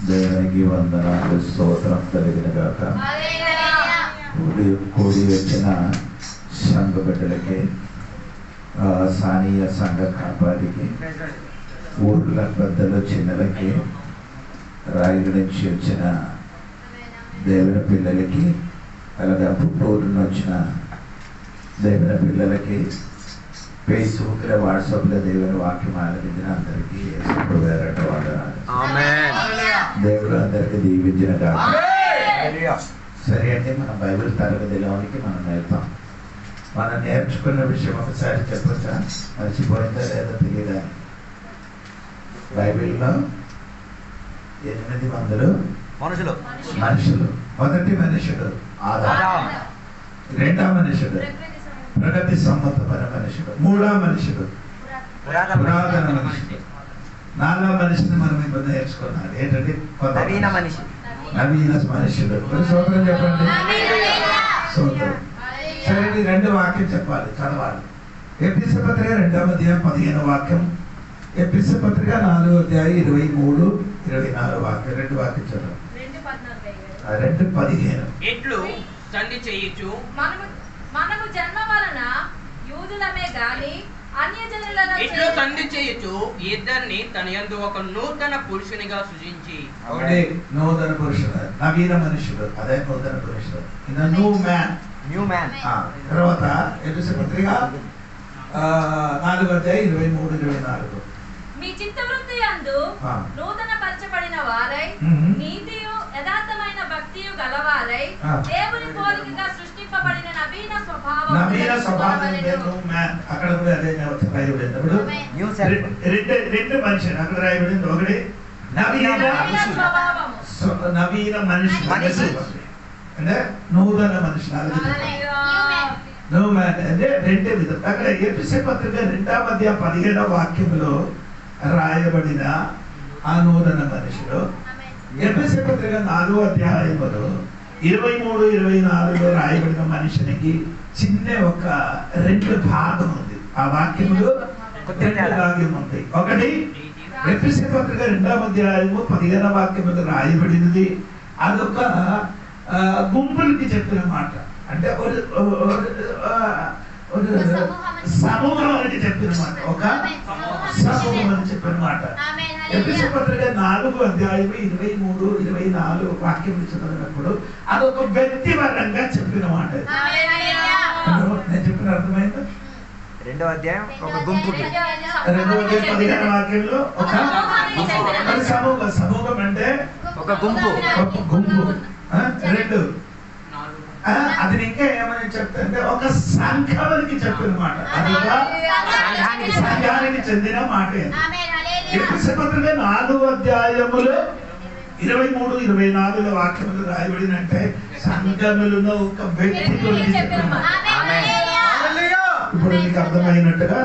దేవునికి వందనాలు, స్తోత్రం కలిగిన గాక. కూడి వచ్చిన సంఘ బిడ్డలకి, స్థానీయ సంఘ కాపాడికి, ఊర్ల పెద్దలు చిన్నలకి, రాయగడ నుంచి వచ్చిన దేవుని పిల్లలకి, అలాగే పుట్టూరు వచ్చిన దేవుని పిల్లలకి, ఫేస్బుక్లో వాట్సాప్లో దేవుని వాక్యం ఆలకించిన అందరికీ ఎప్పుడు వేరట వందనాలు. దేవుడు అందరికీ దీవించిన కాక. సరే అంటే మనం బైబిల్ తరగతిలోనికి మనం వెళ్తాం. మనం నేర్చుకున్న విషయం ఒకసారి చెప్పచ్చా? మర్చిపోయిందా లేదా తెలియదా? బైబిల్లో 8 మందులు మనుషులు. మొదటి మనుషుడు ఆదాము, రెండవ మనుషుడు ప్రగతి సమ్మతమైన మనుషుడు, మూడవ మనుషుడు పురాతన మనుషుడు, నాలుగవ మనిషిని మనం ఇప్పుడు నేర్చుకున్నాడు. ఏంటంటే నవీన మనుషుడు. సోదరం చెప్పండి. సోదరం. సరే, 2 వాక్యం చెప్పాలి, చదవాలి. ఎఫెసీయుల పత్రిక 2వ అధ్యాయం 15వ వాక్యం, ఎఫెసీయుల పత్రిక 4వ అధ్యాయం 23, 24 వాక్యం. 2 వాక్యం చదవాలి. 2:15. ఎట్లు తండ్రి చేయొచ్చు మనము జన్మ వలన యూదులమే గాని అన్యజనులను ఎట్లు తండ్రి చేయొచ్చు ఇద్దరిని తన యందు ఒక నూతన పురుషునిగా సృజించి. ఒకటి నూతన పురుషుడు, నవీన మనుషుడు, అదే నూతన పురుషుడు. New man. తర్వాత ఎఫెసీయుల పత్రిక 4వ అధ్యాయం 23, 24. మీ చిత్తవృత్తి యందు నూతన పరచబడిన వారై నీతియు యథార్థమైన భక్తియు గలవారై దేవుని పోలికగా సృష్టింపబడిన నవీన స్వభావం. అక్కడ కూడా అదే రాయబడింది. రెండు మనుషులు అక్కడ రాయబడింది. ఒకటి నవీన మనిషి అంటే నూతన మనుషులు. నో మ్యాన్ అంటే 2 విధం. అక్కడ ఎఫెసీయుల పత్రిక 2వ అధ్యాయం 15వ వాక్యంలో రాయబడిన ఆ నూతన మనుషుడు, ఎఫెసీయుల పత్రిక 4వ అధ్యాయంలో 23, 24లో రాయబడిన మనిషినికి చిన్న ఒక 2 భాగం ఉంది. ఆ వాక్యంలో 2 భాగం ఉంది. ఒకటి ఎఫెసీయుల పత్రిక 2వ అధ్యాయము 15వ వాక్యంలో రాయబడినది. అదొక గుంపులకి చెప్పిన మాట. అంటే సమూహం అని చెప్పిన మాట, ఒక సమూహం అని చెప్పిన మాట. ఎఫెసీయుల పత్రిక 4వ అధ్యాయం 23, 24 వాక్యం చదివినప్పుడు అదొక వ్యక్తిపరంగా చెప్పిన మాట. నేను చెప్పిన అర్థమైందా? 2వ అధ్యాయం ఒక గుంపు, 2వ అధ్యాయం 15వ వాక్యంలో ఒక సమూహం అంటే ఒక గుంపు. 2 అది ఇంకా ఏమని చెప్తారంటే ఒక సంఘానికి చెప్పిన మాట. అది ఒక సంఘానికి చెందిన మాట. ఎఫెసీయుల పత్రిక 4వ అధ్యాయములో 23, 24 వాక్యములు రాయబడినంటే సంఘములను ఒక వ్యక్తి గురించి చెప్పిన మాట. ఇప్పుడు మీకు అర్థమైనట్టుగా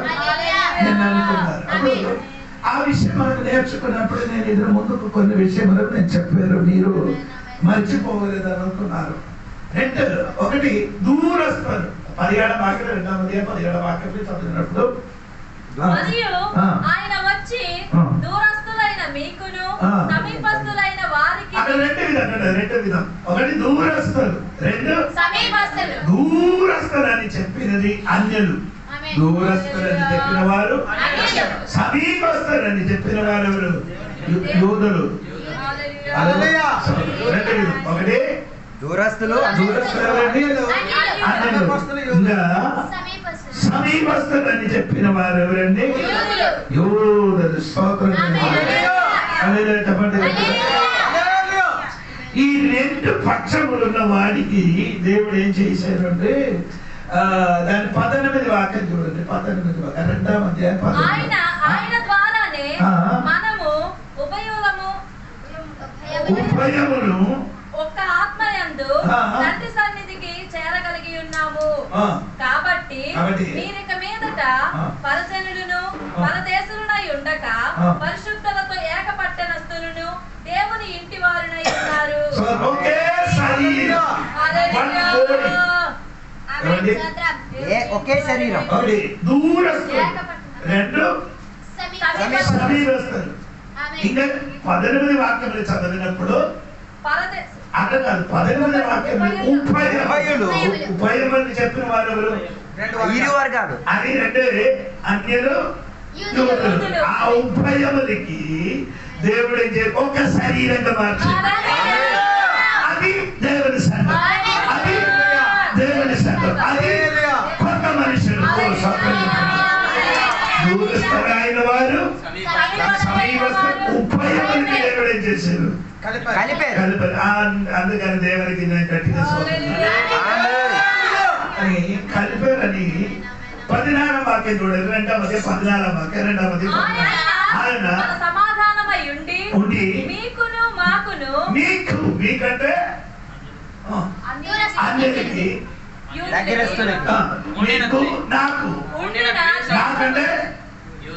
నేను అనుకున్నాను. అప్పుడు ఆ విషయం మనం నేర్చుకున్నప్పుడు నేను ఇద్దరు ముందుకు కొన్ని విషయములు నేను చెప్పారు, మీరు మర్చిపోలేదని అనుకున్నారు. 2, ఒకటి దూరస్థులు. 17వ వాక్యం 2వ అధ్యాయం 17వ వాక్యంలో చదివినప్పుడు ఆయన వచ్చి దూరస్థులైన మీకును సమీపస్థులైన వారికి. అక్కడ 2 విధం. ఒకటి దూరస్థులు, 2 సమీపస్థులు. దూరస్థులు అని చెప్పినది అన్యులు, దూరస్థులు అని చెప్పిన వారు సమీపస్థులు అని చెప్పిన వారు ఎవరు? యూదులు. 2 విధం. ఒకటి దూరస్థులు, సమీపస్థులు అని చెప్పిన వారు ఎవరండి? యూదులు. స్తోత్రం. చెప్పండి. ఈ 2 పక్షములున్న వాడికి దేవుడు ఏం చేశాడు అంటే దాని 18 వాక్యం చూడండి. 18 వాక్యం 2వ అధ్యాయం. ఆయన ద్వారానే మనము ఉభయమును ఒక్క ఆత్మయందు తండ్రి సన్నిధికి చేరగలిగి ఉన్నాము. కాబట్టి మీరిక మీదట పరజనులను పరదేశులనై ఉండక పరిశుద్ధులతో ఏకపట్టణస్థులను దేవుని ఇంటి వారునై ఉన్నారు. ఒకే శరీరం. రెండు సమీపస్థులు. ఇంకా 18 వాక్యములు చదివినప్పుడు అక్కడ కాదు, 18 వాక్యములు ఉభయమని చెప్పిన వారు ఎవరు? ఇరు వర్గాలు. అది రెండు అన్యులు యూదులు. ఆ ఉభయములకి దేవుడు ఏం చేయాలి? ఒక శరీరంగా మార్చాడు. అది దేవుని సంఘం, అది దేవుని సంఘం, అది కొత్త మనుషులు. దూరస్థులైన వారు ఉభయములకి దేవుడు ఏం చేశారు? కలిపారు. అందుకని దేవునికి నేను గట్టిగా కలిపారని 14వ వాక్యం చూడండి. 14వ వాక్యం ఆయన ఉండి మీకు మీకంటే అందరికి మీకు నాకు నాకంటే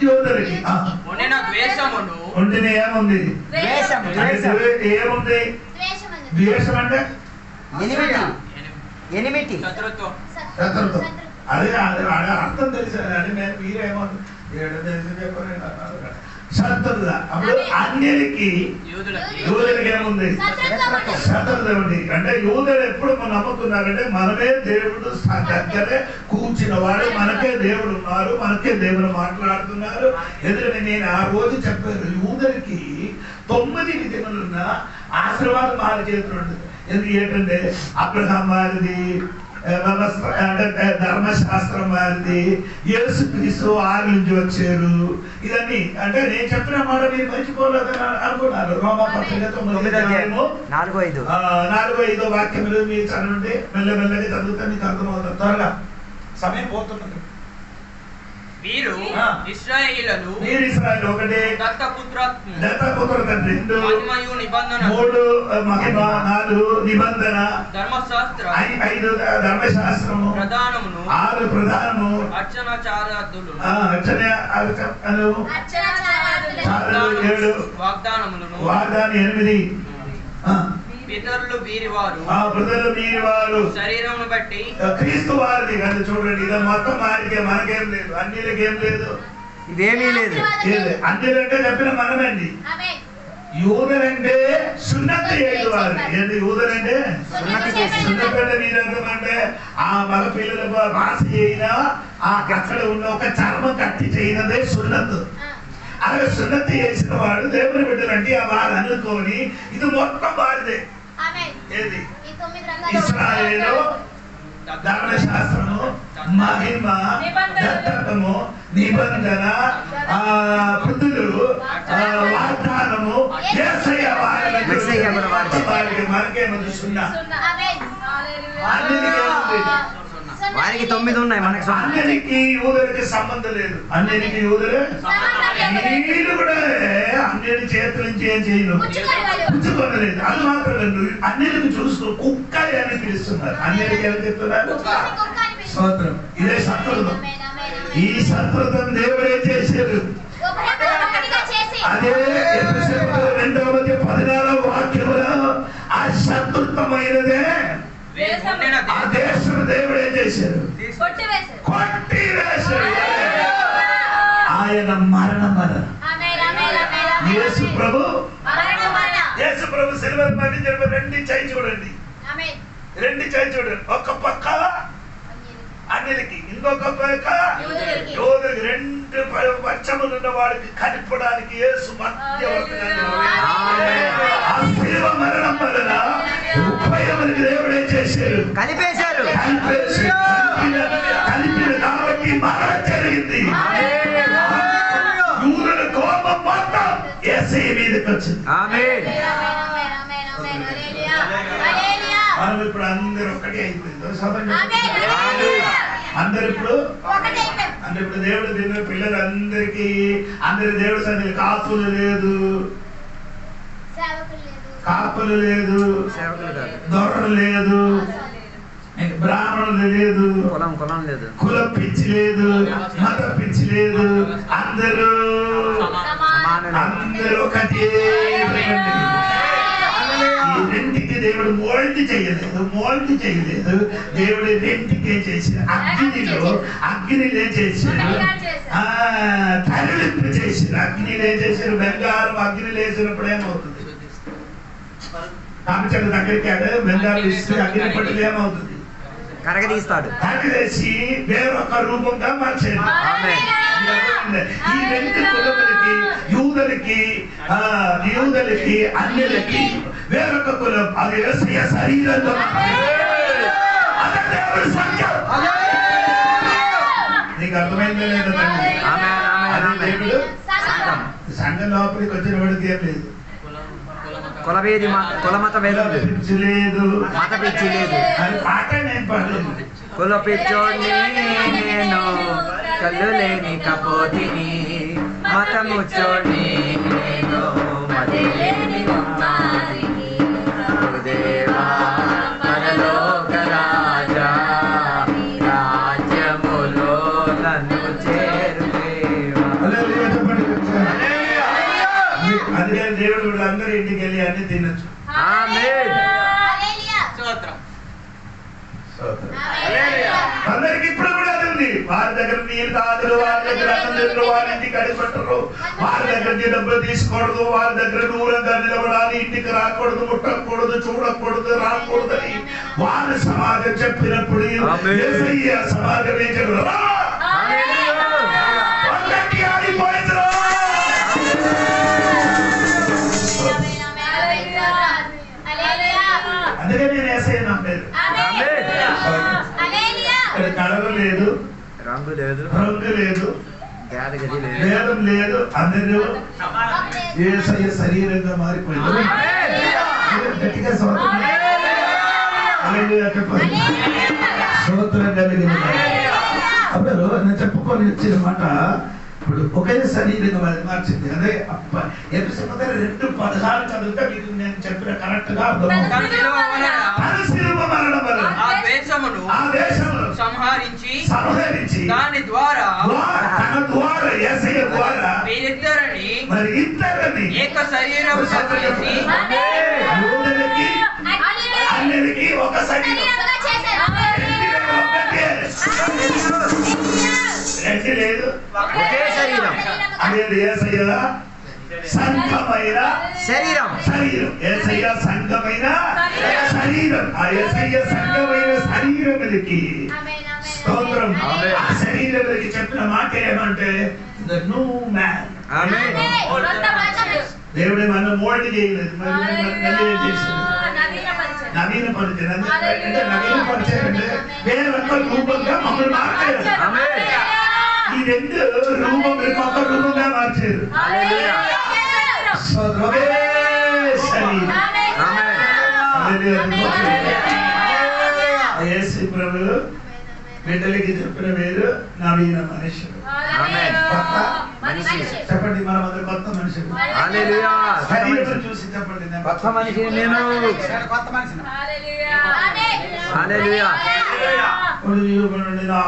యోధులకి ఉండిన ఏముంది? ఏముంది? ద్వేషం అంటే శత్రుత్వం. అదే అర్థం తెలుసు. అది నేను మీరేమో శత్రుత. అప్పుడు అన్యులకి యూదులకి ఏముంది? శత్రుత్వం ఉంది. అంటే యూదులు ఎప్పుడు మనం నమ్ముతున్నారంటే మనమే దేవుడు దగ్గరే కూర్చున్న వాడు, మనకే దేవుడు ఉన్నారు, మనకే దేవుడు మాట్లాడుతున్నారు. ఎందుకంటే నేను ఆ రోజు చెప్పాను, యూదులకి 9 విధములున్న ఆశీర్వాదం వాళ్ళ చేతులు ఉంటుంది. ఎందుకు ఏంటంటే అబ్రహాం వారిది, అంటే ధర్మశాస్త్రం వారిది, యేసుక్రీస్తు 6 నుంచి వచ్చారు. ఇదన్నీ అంటే నేను చెప్పిన మాట మీరు మర్చిపోలేదని అనుకున్నారు. రోమపత్రిక 4:5 వాక్యములు మీరు చదవండి. మెల్లమెల్లగా చదువుతా మీకు అర్థమవుతుంది. త్వరగా సమయం పోతున్నది. వీరు ఇశ్రాయేలీయులు ఒకటి, దత్తపుత్ర 2, మూడు మహిమ, 4 నిబంధన, 5 ధర్మశాస్త్రము, 6 ప్రధానము, అర్చనాచారాదులు, 7 వాగ్దానం, 8 పితరులు వీరి వారు శరీరమును బట్టి క్రీస్తు వారిది. కానీ చూడండి, ఇది మొత్తం వారికి, మనకేం లేదు, అన్యులకేం లేదు, ఇదేమీ లేదు. అన్యులంటే చెప్పిన మనమండి. యూదులంటే సున్నతి చేయదు వారు. ఏంటి యూదులంటే? సున్నతి మీరంటే ఆ మగ పిల్లల రాసి అయినా అక్కడ ఉన్న ఒక చర్మం కట్టి చేయనదే సున్నతు. అలాగే సున్నతి చేసిన వాడు దేవుని బిడ్డలంటే ఆ వారు అనుకోని ఇది మొత్తం వారిదే. ఏది? ఇశ్రాయేలు, ధర్మశాస్త్రము, మహిమ, దత్తము, నిబంధన, పృథులు, వాగ్దానము, యేసయ్య వారికి మనకేమో సున్నా. వారికి 9 ఉన్నాయి, మనకి అన్నిటికీ యూదులకి సంబంధం లేదు. అన్నిటికీ యూదులే మీరు కూడా అన్నిటి చేతుల నుంచి ఏం చేయను, పుచ్చుకోలేదు. అది మాత్రం లేదు, అన్నిటికి చూస్తూ కుక్క అని పిలుస్తున్నారు. అన్నిటికి ఏం చెప్తున్నారు? స్తోత్రం. ఇదే శత్రుత్వం. ఈ శత్రుత్వం దేవుడే చేశారు. అదే 2:14 వాక్యములో ఆ శత్రుత్వమైనదే ఆ దేశం దేవుడు ఏం చేశారు? కొట్టివేశారు. ఆయన మరణం. యేసు ప్రభు సిలువ మరణించిన 2 చేయి చూడండి. 2 చేయి చూడండి. ఒక పక్క అన్నిటికి, ఇంకొక పక్క యోధులకి. 2 పక్షములు ఉన్న వాడికి కనిపడానికి యేసు మధ్యవర్తిగా ఆ సిలువ మరణం వలన ఉభయములకి దేవుడు ఏం చేశారు? కలిపేశారు. కలిపిన కాబట్టి మరణం జరిగింది. యూదుల కోపం మొత్తం యేసయ్య మీదకి వచ్చింది. మనం ఇప్పుడు అందరూ ఒకటి అయిపోయింది. అందరు ఇప్పుడు అంటే ఇప్పుడు దేవుడు తిన్న పిల్లలు అందరికి, అందరి దేవుడు సన్నిధి కాపులు లేదు, దొరలు లేదు, బ్రాహ్మణులు లేదు, కుల పిచ్చి లేదు, మత పిచ్చి లేదు. అందరూ ఒకటి. ఈ రెండింటికి దేవుడు మోల్డ్ చేయలేదు, మోల్డ్ చేయలేదు. దేవుడు రెంటికే చేసిన అగ్నిలే చేశారు, తరలింపు చేశారు. అగ్నిలే చేశారు. బంగారం అగ్నిలు వేసినప్పుడు ఏమవుతుంది? రామచంద్ర దగ్గరికి బంగారం ఇస్తే అగ్ని పట్టులు ఏమవుతుంది? కరగదీస్తాడు. కరగదీసి వేరొక రూపంగా మార్చాడు. ఈ రెండు కులములకి, యూదులకి అన్యులకి వేరొక కులం. అది యేసయ్య శరీరంలో నీకు అర్థమైందో లేదో? దేవుడు సంఘం లోపలికి వచ్చిన వాడికి ఏం లేదు, కులమత భేదం లేదు, మత పిచ్చి లేదు. అది పాట నేను పాడలేదు. కుల పిచ్చోడిని నేను, కళ్ళు లేని కపోతిని, మతము చోడిని నేను, మది లేని కుమారిని. దేవా పరలోక రాజా, రాజ్యములో నన్ను చేరుదేవా. అందుకే దేవుడు అందరూ ఇంటికి వెళ్ళి అన్ని తినొచ్చు. అందరికి ఇప్పుడు కూడా అది ఉంది. వారి దగ్గర నీళ్ళు తాగరు, వారి దగ్గర అన్నం వారి ఇంటికి అడిగొట్టరు, వారి దగ్గర డబ్బులు తీసుకోకూడదు, వారి దగ్గర దూరంగా నిలబడాలి, ఇంటికి రాకూడదు, ముట్టకూడదు, చూడకూడదు, రాకూడదని వారి సమాజం చెప్పినప్పుడు యేసయ్య సమాజం ఏం చెప్పారు? అందుకే నేను యేసయ్య నమ్మలేదు. కలర్ లేదు, రంగు లేదు, భేదం లేదు, అందరూ యేసయ్య శరీరంగా మారిపోయింది. గట్టిగా స్తోత్రం కలిగింది. అప్పుడు నేను చెప్పుకొని వచ్చిన మాట ఇప్పుడు ఒకే శరీరంగా మార్చింది. అదే 2:16 చదివితే మీకు నేను చెప్పిన కరెక్ట్ గా సంహరించి దాని ద్వారా యేసయ్య ద్వారా మీరిద్దరిని మరి ఇద్దరిని ఏక శరీరం చేసి యూదులకి అన్యులకి ఒక శరీరం లేదు, ఒకే శరీరం. అనేది యేసయ్య సంఘమైన శరీరం. యేసయ్య సంఘమైన శరీరం. ఆ యేసయ్య సంఘమైన శరీరములకి స్తోత్రం. ఆ శరీరములకి చెప్పిన మాట ఏమంటే the new man. దేవుడే మనం మోల్డ్ చేయలేదు, నవీనపరిచారంటే వేరొక రూపంగా మమ్మల్ని మార్చారు. ఈ రెండు రూపంలో ఒక రూపంగా మార్చారు. యేసు ప్రభువు బిడ్డలకి చెప్పిన వేరు నవీన మనుషులు. చెప్పండి, మనం అందరూ కొత్త మనుషులు. శరీరం చూసి చెప్పండి, కొత్త మనిషి నేను.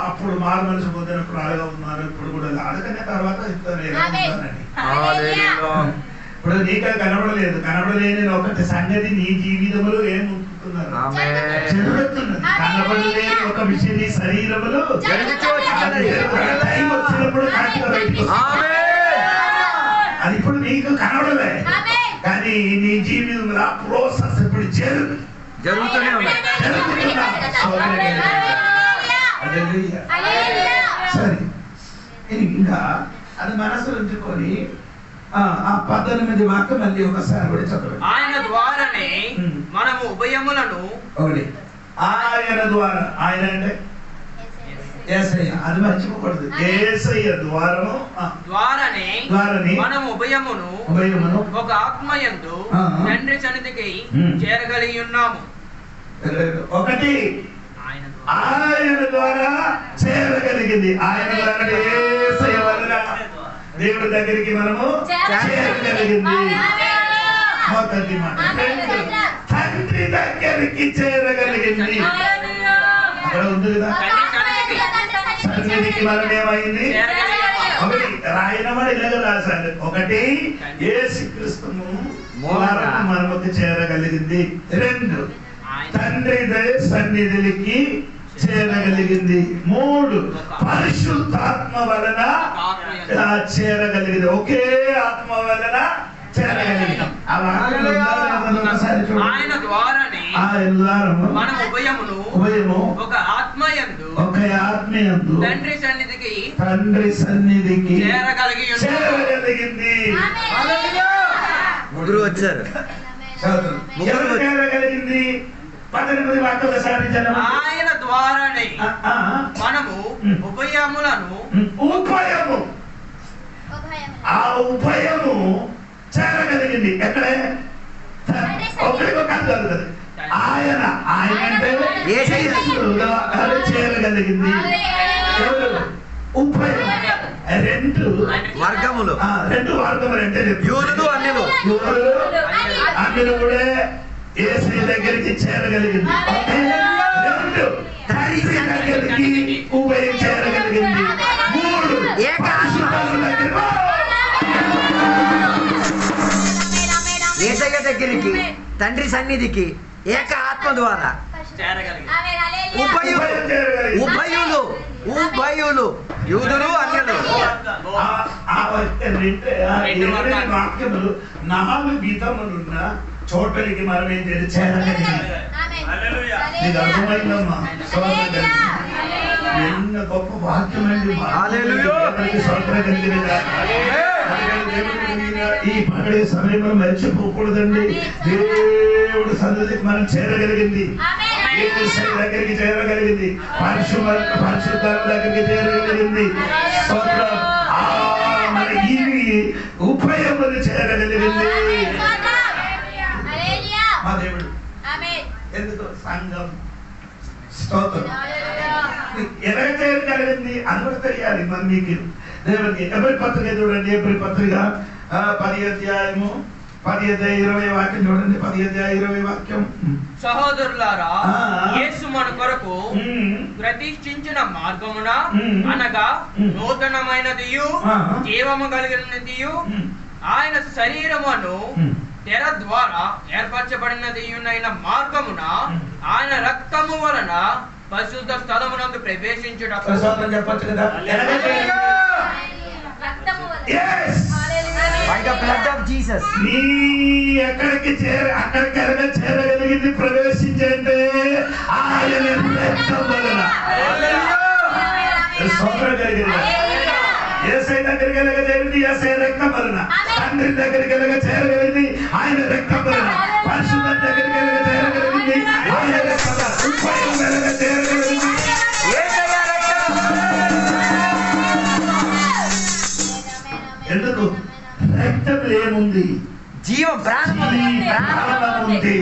అప్పుడు మారు మనిషి పొందినప్పుడు అలాగా ఉన్నారు, ఇప్పుడు కూడా అడగనే తర్వాత ఇస్తాను. ఇప్పుడు నీకే కనబడలేని ఒకటి సంగతి నీ జీవితంలో ఏముంటున్నారు, జరుగుతున్నది. కనబడలేని ఒక విషయం నీ శరీరములో టైం వచ్చినప్పుడు అది ఇప్పుడు నీకు కనబడలే, కానీ నీ జీవితంలో ఆ ప్రోసెస్ ఇప్పుడు జరుగుతూనే ఉన్నాయి. సరే, ఇంకా అది మనసు ఉంచుకొని ఆ 18 వాక్యం మళ్ళీ ఒకసారి కూడా చదవండి. ఆయన ద్వారానే మనము ఉభయములను ఒకటి ఆయన ద్వారా, ఆయన అంటే యేసయ్య, అది మర్చిపోకూడదు. యేసయ్య ద్వారానే మనము ఉభయమును ఒక ఆత్మయందు తండ్రి సన్నిధికి చేరగలిగి ఉన్నాము. ఒకటి ఆయన ద్వారా చేరగలిగింది. ఆయన ద్వారా యేసయ్య వలన దేవుడి దగ్గరికి మనము చేరగలిగింది. మొదటి మాట తండ్రి దగ్గరికి చేరగలిగింది. అక్కడ ఉంది కదా, సన్నిధికి మనం ఏమైంది? ఒకటి రాయనవాడు ఇలాగ రాశాడు. ఒకటి యేసుక్రీస్తును మనకు చేరగలిగింది. రెండు తండ్రి సన్నిధికి చేరగలిగింది. 3 పరిశుద్ధాత్మ వలన చేరగలిగింది. ఒకే ఆత్మ వలన చేరగలిగింది. ఆయన ద్వారానే మన ఉభయమును ఒక ఆత్మయందు తండ్రి సన్నిధికి చేరగలిగింది. ముగ్గురు వచ్చారు. చేరగలిగింది. 18 వాక్యాలు సాధించారు. ఆయన ద్వారానే మనము ఉభయములను ఆ ఉభయము చేరగలిగింది. ఎక్కడే ఒకరికి కాదు కదా. ఆయన అంటే చేరగలిగింది. ఉభయం 2 వర్గములు. 2 వర్గములు అంటే యూదులు అన్యులు. అన్యులు కూడా యేసు దగ్గరికి చేరగలిగింది. 2 తండ్రి దగ్గరికి ఉభయం చేరగలిగింది. 3 యేసయ్య దగ్గరికి తండ్రి సన్నిధికి ఏక ఆత్మ ద్వారా ఉభయులు యూదులు అన్యులు. వాక్యములు 4 విధములున్న చోటలికి మనం ఏం చేరగలిగింది. నీకు అర్థమైందమ్మా? ఎన్న గొప్ప వాక్యం అండి. ఈ పండుగ సమయంలో మర్చిపోకూడదండి. దేవుడు సన్నిధికి మనం చేరగలిగింది. దగ్గరికి చేరగలిగింది. పరిశుద్ధాత్మ దగ్గరికి చేరగలిగింది. మన ఇవి ఉభయములు చేరగలిగింది. మా దేవుడు ఎందుకు సంఘం స్తోత్రం ఎలా చేయగలిగింది అని కూడా తెలియాలి. మరి మీకు దేవుడికి ఎవరి పత్రిక చూడండి. ఎవరి పత్రిక 10వ అధ్యాయము 10:20 వాక్యం చూడండి. 10:20 వాక్యం. సహోదరులారా, యేసు మన కొరకు ప్రతిష్ఠించిన మార్గమున అనగా నూతనమైనదియు జీవము కలిగినదియు ఆయన శరీరమును తెర ద్వారా ఏర్పరచబడినదియునైన మార్గమున ఆయన రక్తము వలన పరిశుద్ధ స్థలమునందు ప్రవేశించుటకు. చెప్పొచ్చు కదా. ఎక్కడికి చేరగలిగింది. ప్రవేశించంటే ఆయన రక్తం వలన. యేసయ్య దగ్గరికి ఎలాగ చేరింది? యేసయ్య రక్తం వలన. తండ్రి దగ్గరికి ఎలాగ చేరగలిగింది? ఆయన రక్తం వలన. పరిశుద్ధ దగ్గరికి ఎలాగ చేరగలిగింది? ఆయన రక్తం వలన. ఉభయం ఎలాగ చేరగలిగింది? ఎందుకు? రక్తంలో ఏముంది? జీవం, ప్రాణం ఉంది.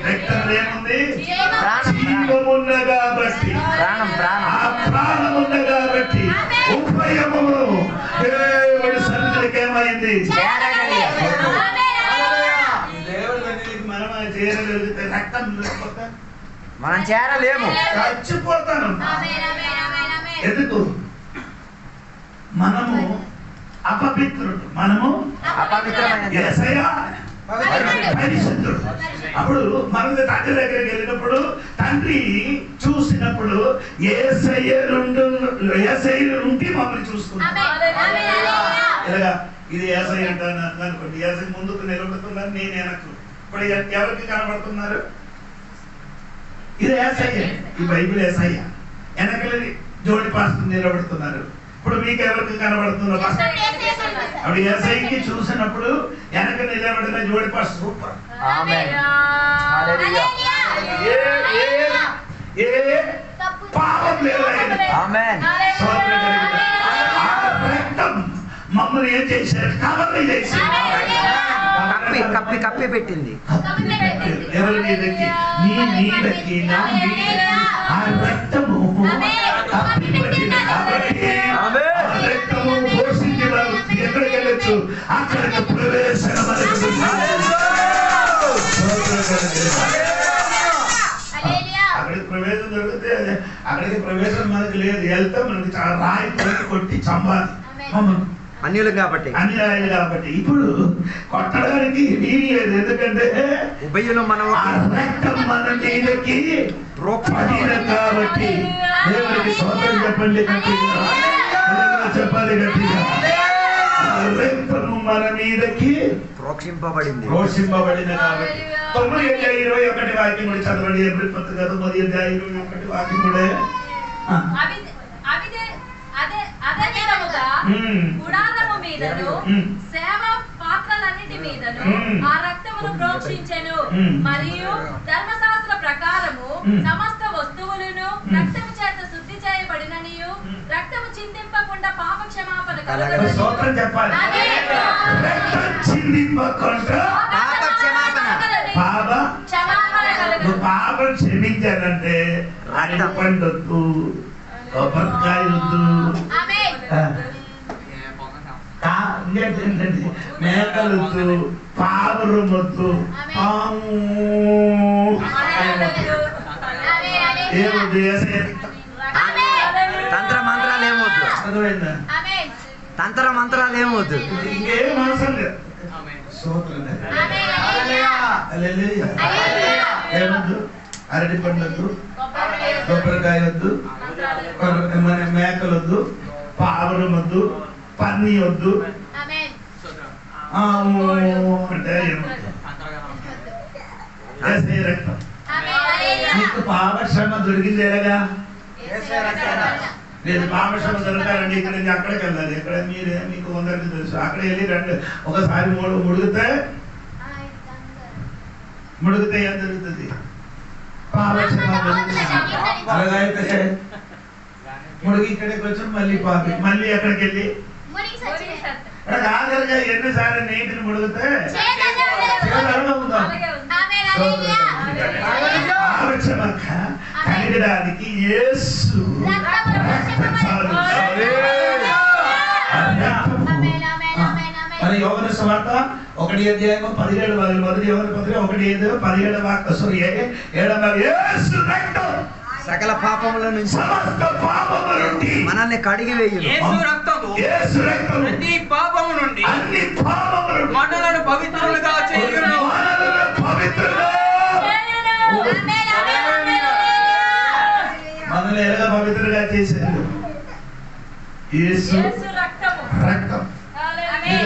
రక్తంలో ఏముంది? జీవమున్న కాబట్టి, ప్రాణమున్న కాబట్టి ఉభయము దేవుడి సన్నిధికి ఏమైంది? దేవుడి సన్నిధికి మనం చేరగలిగితే రక్తం లేకపోతే మనం చేరలేము, చచ్చిపోతాను. ఎందుకు? మనము అపవిత్రుడు. మనము యేసయ్య పరిశుద్ధుడు. అప్పుడు మనం తండ్రి దగ్గరికి వెళ్ళినప్పుడు తండ్రి చూసినప్పుడు యేసయ్య నుండి మమ్మల్ని చూసుకున్నాడు. ఇలాగా ఇది యేసయ్య అంటాను అనుకోండి. యేసయ్య ముందుకు నిలబడుతున్నారు, నేను వెనక్కు. ఇప్పుడు ఎవరికి కనబడుతున్నారు? ఇది యేసయ్య. ఈ బైబిల్ యేసయ్య. వెనకలి జోడి పాస్టర్ నిలబడుతున్నారు. ఇప్పుడు మీకు ఎవరికి కనబడుతున్నారు? అప్పుడు యేసయ్యకి చూసినప్పుడు వెనక నిలబడిన జోడి పాస్టర్ సూపర్. పాపం లేదు. రక్తం మమ్మల్ని ఏం చేశారు? కవర్ చేశారు. కప్పి పెట్టింది. ఎవరి మీదకి? నీ మీదకి, నా మీదకి ఆ రక్తము కప్పి పెట్టింది. కాబట్టి రక్తము పోషించి ఎక్కడికి వెళ్ళొచ్చు? అక్కడికి ప్రవేశం మనకు. అక్కడికి ప్రవేశం దొరికితే అక్కడికి ప్రవేశం మనకు లేదు. వెళ్తే మనకి చాలా రాయి కొట్టి చంపాలి. అన్యులు కాబట్టి. అన్యాయులు కాబట్టి ఇప్పుడు కొట్టడానికి వీలు లేదు. ఎందుకంటే ఉభయులు మనం ఆ రక్తం మన మీదకి పడిన కాబట్టి. దేవునికి స్తోత్రం చెప్పండి గట్టిగా. చెప్పాలి గట్టిగా. ఆ రక్తము మన మీదకి ప్రోక్షింపబడింది కాబట్టి. 9:21 వాక్యం కూడా చదవండి. ఏప్రిల్ 9:21 వాక్యం కూడా. అదే విధముగా గుడారము మీదను సేవ పాత్రలన్నిటి మీదను ఆ రక్తమును ప్రోక్షించెను. మరియు ధర్మశాస్త్ర ప్రకారము సమస్త వస్తువులను రక్తము చేత శుద్ధి చేయబడిననియు రక్తము చిందింపకుండా పాప క్షమాపణ కలుగును. స్తోత్రం చెప్పాలి. రక్తం చిందింపకుండా పాపం క్షమించాలంటే అరటి పండొద్దు, కొబ్బరికాయ వద్దు, మేకలొద్దు, పావురం వద్దు, ఏమొద్దు. తంత్ర మంత్రాలు ఏమొద్దు. తంత్ర మంత్రాలు ఏమొద్దు. ఇంకేం అవసరం లేదు. ఏమొద్దు. అరటి పండ్లొద్దు, కొబ్బరికాయ వద్దు, మన మేకలొద్దు, పావురం వద్దు, పన్నీ వద్దు. అంటే రక్తం నీకు పాపశ్రమ దొరికిందేగా. లేదు పాపశ్రమ దొరకాలండి ఇక్కడ నుంచి అక్కడికి వెళ్ళాలి. ఇక్కడ మీరే మీకు కొందరికి తెలుసు. అక్కడ వెళ్ళి ఒకసారి ముడిగితే ఏం జరుగుతుంది? పాపశ్రమ అలాగైతే ముడిగి ఇక్కడికి వచ్చి మళ్ళీ పాపి మళ్ళీ ఎక్కడికి వెళ్ళి ఆఖరిగా ఎన్నిసార్లు నీటిని ముడిగితే కలగడానికి యేసు మరి యోహాను సువార్త 1:17 మొదటి యోహాను పత్రిక 1:17 యేసు రక్తం సకల పాపముల నుంచి సమస్త పాపముల నుండి మనల్ని కడిగి వేయును. యేసు రక్తము ప్రతి పాపము నుండి అన్ని పాపముల నుండి మనలను పవిత్రులుగా చేయును. మనల్ని ఎలా పవిత్రులుగా చేశారు? యేసు రక్తం.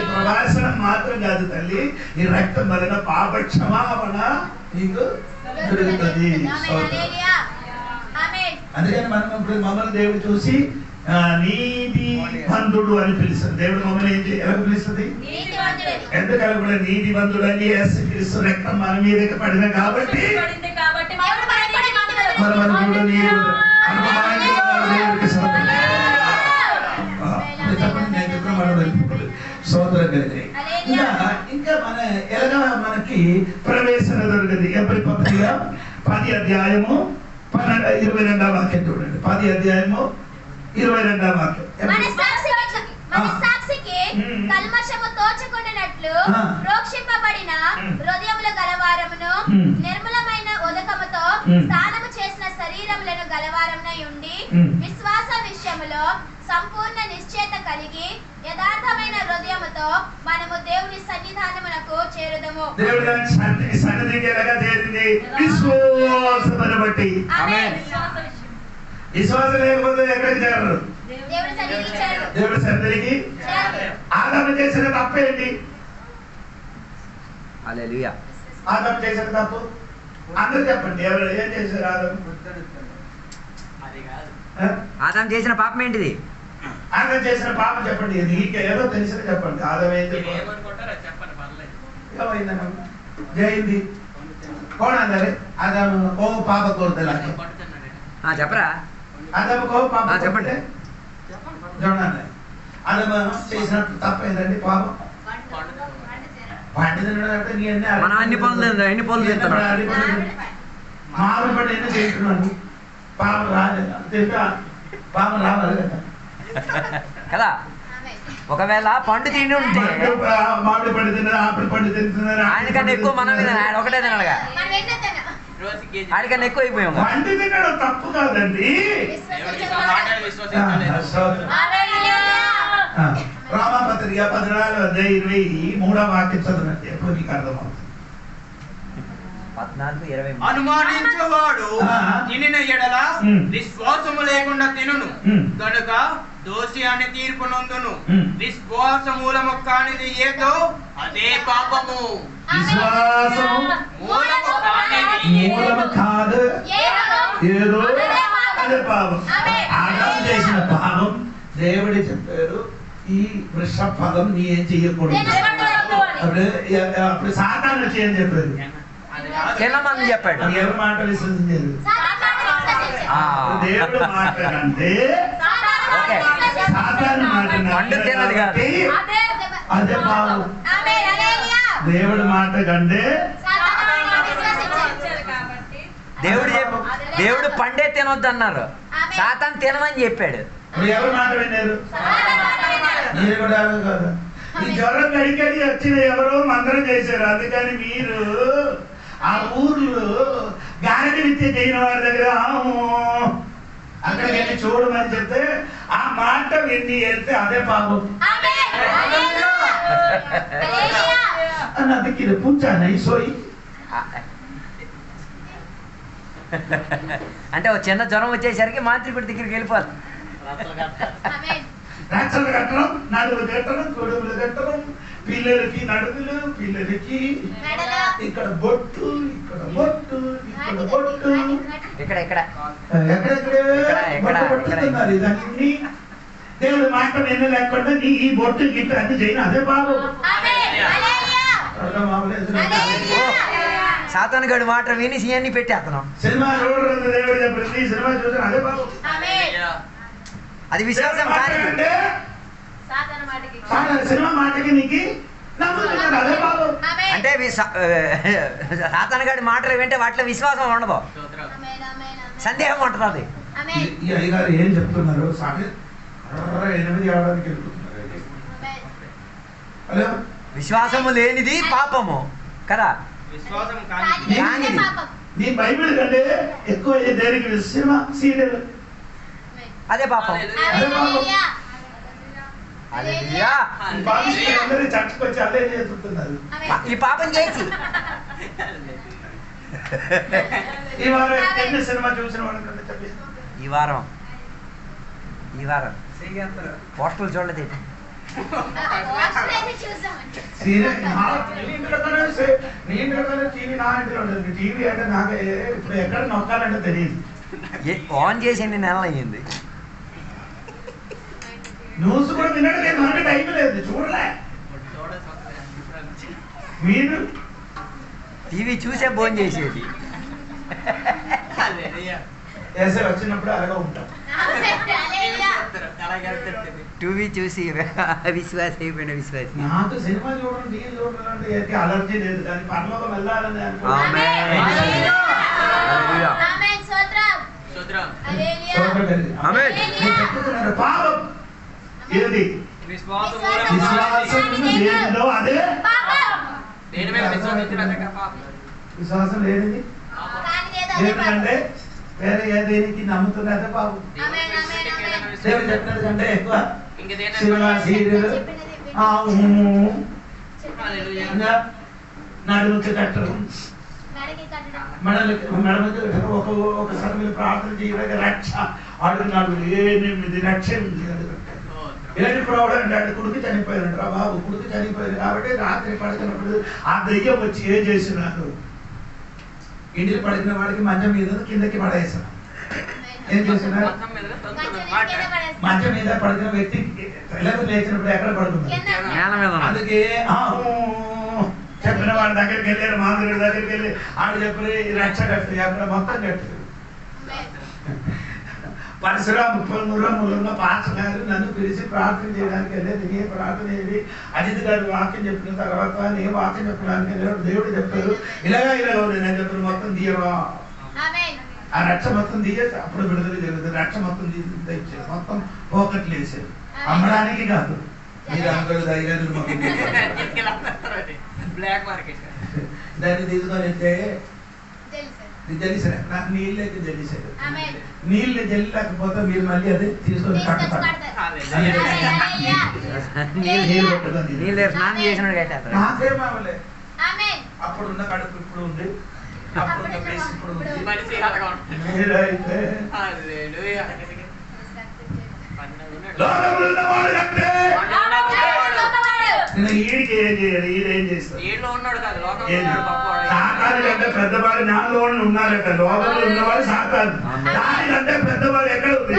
ప్రవాసనం మాత్రం కాదు తల్లి, ఈ రక్తం వలన పాప క్షమాపణ నీకు జరుగుతుంది. అందుకని మనం ఇప్పుడు మమ్మల్ని దేవుడు చూసి నీతి బంధుడు అని పిలుస్తుంది. దేవుడు మమ్మల్ని ఎలా పిలుస్తుంది? ఎందుకని కూడా నీతి బంధుడు అని యేసు రక్తం మన మీదకి పడిన కాబట్టి మనం కూడా దేవుడికి సోదరం కలిగి ఇంకా మన ఎలాగా మనకి ప్రవేశన దొరికింది. ఎబ్రీ పత్రిక 10:22 వాక్యం చూడండి. 10:22 వాక్యం. కల్మషము తోచుకొనున్నట్లు ప్రోక్షింపబడిన హృదయముల గలవారమును నిర్మలమైన ఉదకముతో స్నానము చేసిన శరీరములను గలవారమునై ఉండి విశ్వాస విషయములో సంపూర్ణ నిశ్చయత కలిగి యథార్థమైన హృదయముతో మనము దేవుని సన్నిధానమునకు చేరుదము. దేవుడి సన్నిధికి ఎలాగా చేరింది? విశ్వాసమును బట్టి. విశ్వాసం లేకపోతే ఎక్కడికి చేరరు? దేవుడి సన్నిధికి. ఆదాము చేసిన తప్పేంటి? హల్లెలూయా. ఆదాము చేసిన తప్పు అందరూ చెప్పండి. ఎవరు ఏం చేశారు? ఆదాము చేసిన పాపం ఏంటిది? ఆదాము చేసిన పాపం చెప్పండి. నీకు ఏదో తెలిసిన చెప్పండి. ఆదాము ఏం ఏమైందన్నా జయింది కోణాలి ఆదాము ఓ పాప కోరుతలా చెప్పరా? ఆదాము కో పాప చెప్పండి. చూడండి ఆదాము చేసినట్టు తప్పేందండి పాపం. పండు తినడంటే నీ మనం అన్ని పనులు తింటున్నాం. మామిడి పండు ఎన్ని తింటున్నాను. పాపం రాలేదు తింటా పాపం రావాలి కదా. ఒకవేళ పండు తిండి ఉంటే మామిడి పండు తిన్నారు, ఆపిల్ పండు తింటున్నారు. ఆయనకన్నా ఎక్కువ మనం ఆయన ఒకటే తినడుగా. ఆయనకన్నా ఎక్కువ అయిపోయాం. పండు తినడం తప్పు కాదండి. రోమాపత్రిక పత్రిక 14:23 వాక్యం చదవండి, ఎప్పుడు మీకు అర్థమవుతుంది. 14:20. అనుమానించేవాడు తినిన ఎడల ఉమ్. విశ్వాసము లేకుండా తినును ఉమ్. కనుక దోషి అని తీర్పు నొందును. ఉమ్. విశ్వాస మూలము కానిది ఏదో అదే పాపము. విశ్వాసము మూలము కానిది మూలము కాదు ఏదో అదే పాపం. ఆదాము చేసిన పాపం దేవుడి చెప్పారు, ఈ వృష ఫలం నీ ఏం చెయ్యకూడదు. అప్పుడు సాతాను వచ్చి ఏం చెప్పారు, తినమని చెప్పాడు. అది ఎవరి మాట విశ్వసించారు? దేవుడు మాట కంటే ఓకే. సాతాను మాట పండు తిన్నది కాదు. అదే పాపం. దేవుడి మాట కంటే దేవుడు పండే తినొద్దు అన్నారు, సాతాను తినమని చెప్పాడు. ఇప్పుడు ఎవరి మాట విన్నారు? మీరు కూడా కదా. ఈ జ్వరం కడికడి వచ్చిన ఎవరో మంత్రం చేశారు, అందుకని మీరు ఆ ఊర్లో గారెడి విద్య చేయని వారి దగ్గర అక్కడికి వెళ్ళి చూడమని చెప్తే ఆ మాట విని వెళ్తే అదే పాపం. అందుకే పూచాను సోయి అంటే ఒక చిన్న జ్వరం వచ్చేసరికి మాంత్రికుడి దగ్గరికి వెళ్ళిపోవాలి. రక్షలు కట్టడం, నడువులు కట్టడం, కొడుకులు కట్టడం, పిల్లలకి నడుములు, పిల్లలకి ఇక్కడ బొట్టు, ఇక్కడ బొట్టు, ఇక్కడ బొట్టు, ఇక్కడ పట్టుతున్నారు. ఇదన్నీ దేవుడు మాట విన్న లేకుండా నీ ఈ బొట్టు గిట్ట అన్ని చేయను అదే బాబు. సాతాను గడు మాట విని సీఎన్ని పెట్టేస్తున్నాం. సినిమా చూడరు దేవుడు చెప్పింది, సినిమా చూసాను అదే బాబు. అది విశ్వాసం కాదు. సినిమా మాటకి నీకు నమ్ముతున్నారు అదే బాబు. అంటే సాతాను గడి మాటలు వింటే వాటిలో విశ్వాసం ఉండదు, సందేహం ఉంటుంది. ఈ అయ్యగారు ఏం చెప్తున్నారు? 8 అవడానికి వెళ్తున్నారు. హలో, విశ్వాసము లేనిది పాపము కదా. విశ్వాసం కానిది నీ బైబిల్ కంటే ఎక్కువ దేనికి సినిమా సీరియల్ అదే పాపం. అదే పాపం. హల్లెలూయా. అందరూ చర్చకొచ్చి అదే చేస్తున్నారు. ఈ పాపం చేసి ఈ వారం ఎన్ని సినిమా చూసిన వాళ్ళకంటే చెప్పేసి ఈ వారం పోస్టల్ చూడలేదు. టీవీ నా ఇంట్లో ఉండదు. టీవీ అంటే నాకు ఇప్పుడు ఎక్కడ నొక్కాలంటే తెలియదు. ఆన్ చేసి ఎన్ని నెలలు అయ్యింది. న్యూస్ కూడా వినడం లేదు, మనకి టైం లేదు, చూడలే. మీరు టీవీ చూసే భోజనం చేసేది. వేసే వచ్చినప్పుడు అలాగే ఉంటాం. టీవీ చూసి విశ్వాస అయిపోయిన విశ్వాస. నాకు సినిమా చూడడం, టీవీ చూడడం అంటే అలర్జీ లేదు, కానీ పరలోకం వెళ్ళాలని చెప్తున్నారు. పాపం ఏది? విశ్వాసం లేనిదో అదే విశ్వాసం లేనిది ఏంటంటే వేరే ఏదేనికి నమ్ముతున్నదే బాబు. దేవుడు చెప్పినది కంటే ఎక్కువ సినిమా సీరియల్ నడుముకి కట్టడం, మెడమకి ఒకసారి మీరు ప్రార్థన చేయడానికి రక్ష అడుగున్నాడు. 8 లక్షలు ఇలాంటి ప్రాబ్లం అంటే కొడుకు చనిపోయాడు రా బాబు, కొడుకు చనిపోయాడు కాబట్టి రాత్రి పడుకున్నప్పుడు ఆ దయ్యం వచ్చి ఏం చేసినాడు, ఇంటికి పడుకున్న వాడికి మంచం మీద కిందకి పడేసాను. ఏం చేసినాడు? మంచం మీద పడుకున్న వ్యక్తి లేచినప్పుడు ఎక్కడ పడుకున్నాడు? అందుకే చెప్పిన వాడి దగ్గరికి వెళ్ళారు, మాధురి దగ్గరికి వెళ్ళి ఆడు చెప్పి రక్ష కట్టు అక్కడ మొత్తం కట్టు. పరశురాము మురములున్న పాస్టర్ గారు నన్ను పిలిచి ప్రార్థన చేయడానికి వెళ్ళేది. నీ ప్రార్థన చేయాలి. అజిత్ గారు వాక్యం చెప్పిన తర్వాత నేను వాక్యం చెప్పడానికి వెళ్ళాడు. దేవుడు చెప్పారు ఇలాగా నేను చెప్పిన మొత్తం తీయవా, ఆ రక్ష మొత్తం తీయేసి అప్పుడు విడుదల జరుగుతుంది. రక్ష మొత్తం తెచ్చారు, మొత్తం పోకట్లు వేసారు. అమ్మడానికి కాదు, మీరు అందరూ ధైర్యాలు మొత్తం దాన్ని తీసుకొని వెళ్తే జల్లిసారు, నాకు నీళ్ళకి జల్లిసారు. నీళ్ళు జల్లిలేకపోతే మీరు మళ్ళీ అది తీసుకొని కట్టుతారు. నీళ్ళు స్నానం చేసినాడు కట్టేస్తారు. నాకేం అవ్వలే. అప్పుడున్న కడుపు ఇప్పుడు ఉంది, అప్పుడున్న ప్లేస్ ఇప్పుడు ఉంది. మీరైతే లోకంలో ఉన్నవాడు కంటే ఈడికి ఏం చేయాలి? ఈడేం చేస్తాడు? సాకారు కంటే పెద్దవాడు నాలో ఉన్నారట. లోకంలో ఉన్నవాడు సాకారు, దానికంటే పెద్దవాడు ఎక్కడ ఉంది?